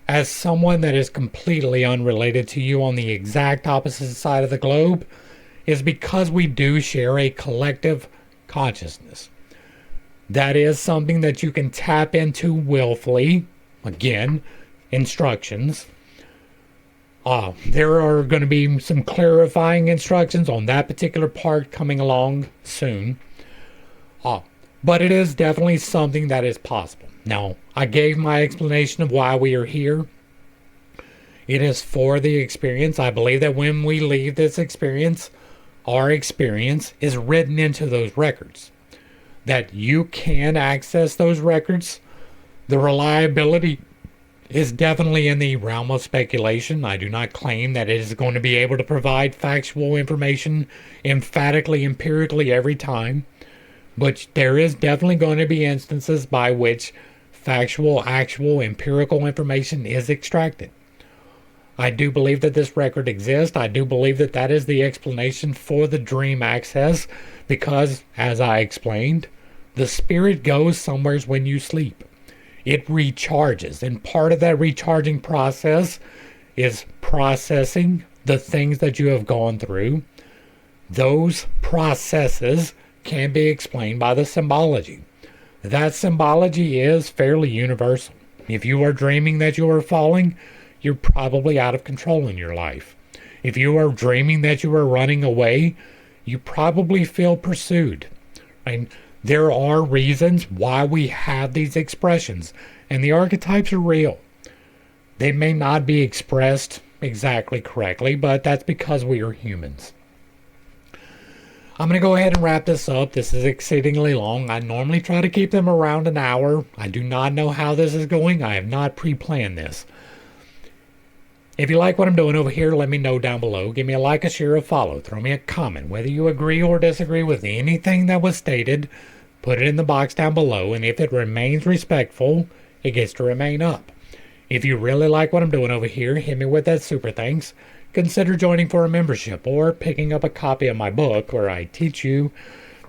as someone that is completely unrelated to you on the exact opposite side of the globe is because we do share a collective consciousness. That is something that you can tap into willfully. Again, instructions. There are going to be some clarifying instructions on that particular part coming along soon. But it is definitely something that is possible. Now, I gave my explanation of why we are here. It is for the experience. I believe that when we leave this experience, our experience is written into those records. That you can access those records. The reliability is definitely in the realm of speculation. I do not claim that it is going to be able to provide factual information emphatically, empirically every time. But there is definitely going to be instances by which factual, actual, empirical information is extracted. I do believe that this record exists. I do believe that that is the explanation for the dream access because, as I explained, the spirit goes somewhere when you sleep. It recharges, and part of that recharging process is processing the things that you have gone through. Those processes can be explained by the symbology. That symbology is fairly universal. If you are dreaming that you are falling, you're probably out of control in your life. If you are dreaming that you are running away, you probably feel pursued. And there are reasons why we have these expressions, and the archetypes are real. They may not be expressed exactly correctly, but that's because we are humans. I'm going to go ahead and wrap this up. This is exceedingly long. I normally try to keep them around an hour. I do not know how this is going. I have not pre-planned this. If you like what I'm doing over here, let me know down below. Give me a like, a share, a follow. Throw me a comment. Whether you agree or disagree with anything that was stated, put it in the box down below. And if it remains respectful, it gets to remain up. If you really like what I'm doing over here, hit me with that super thanks. Consider joining for a membership or picking up a copy of my book where I teach you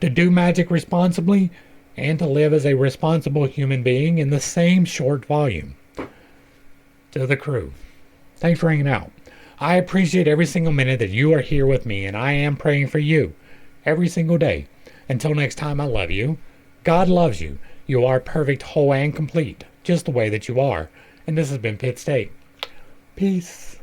to do magic responsibly and to live as a responsible human being in the same short volume. To the crew, thanks for hanging out. I appreciate every single minute that you are here with me, and I am praying for you every single day. Until next time, I love you. God loves you. You are perfect, whole, and complete, just the way that you are. And this has been Pitt State. Peace.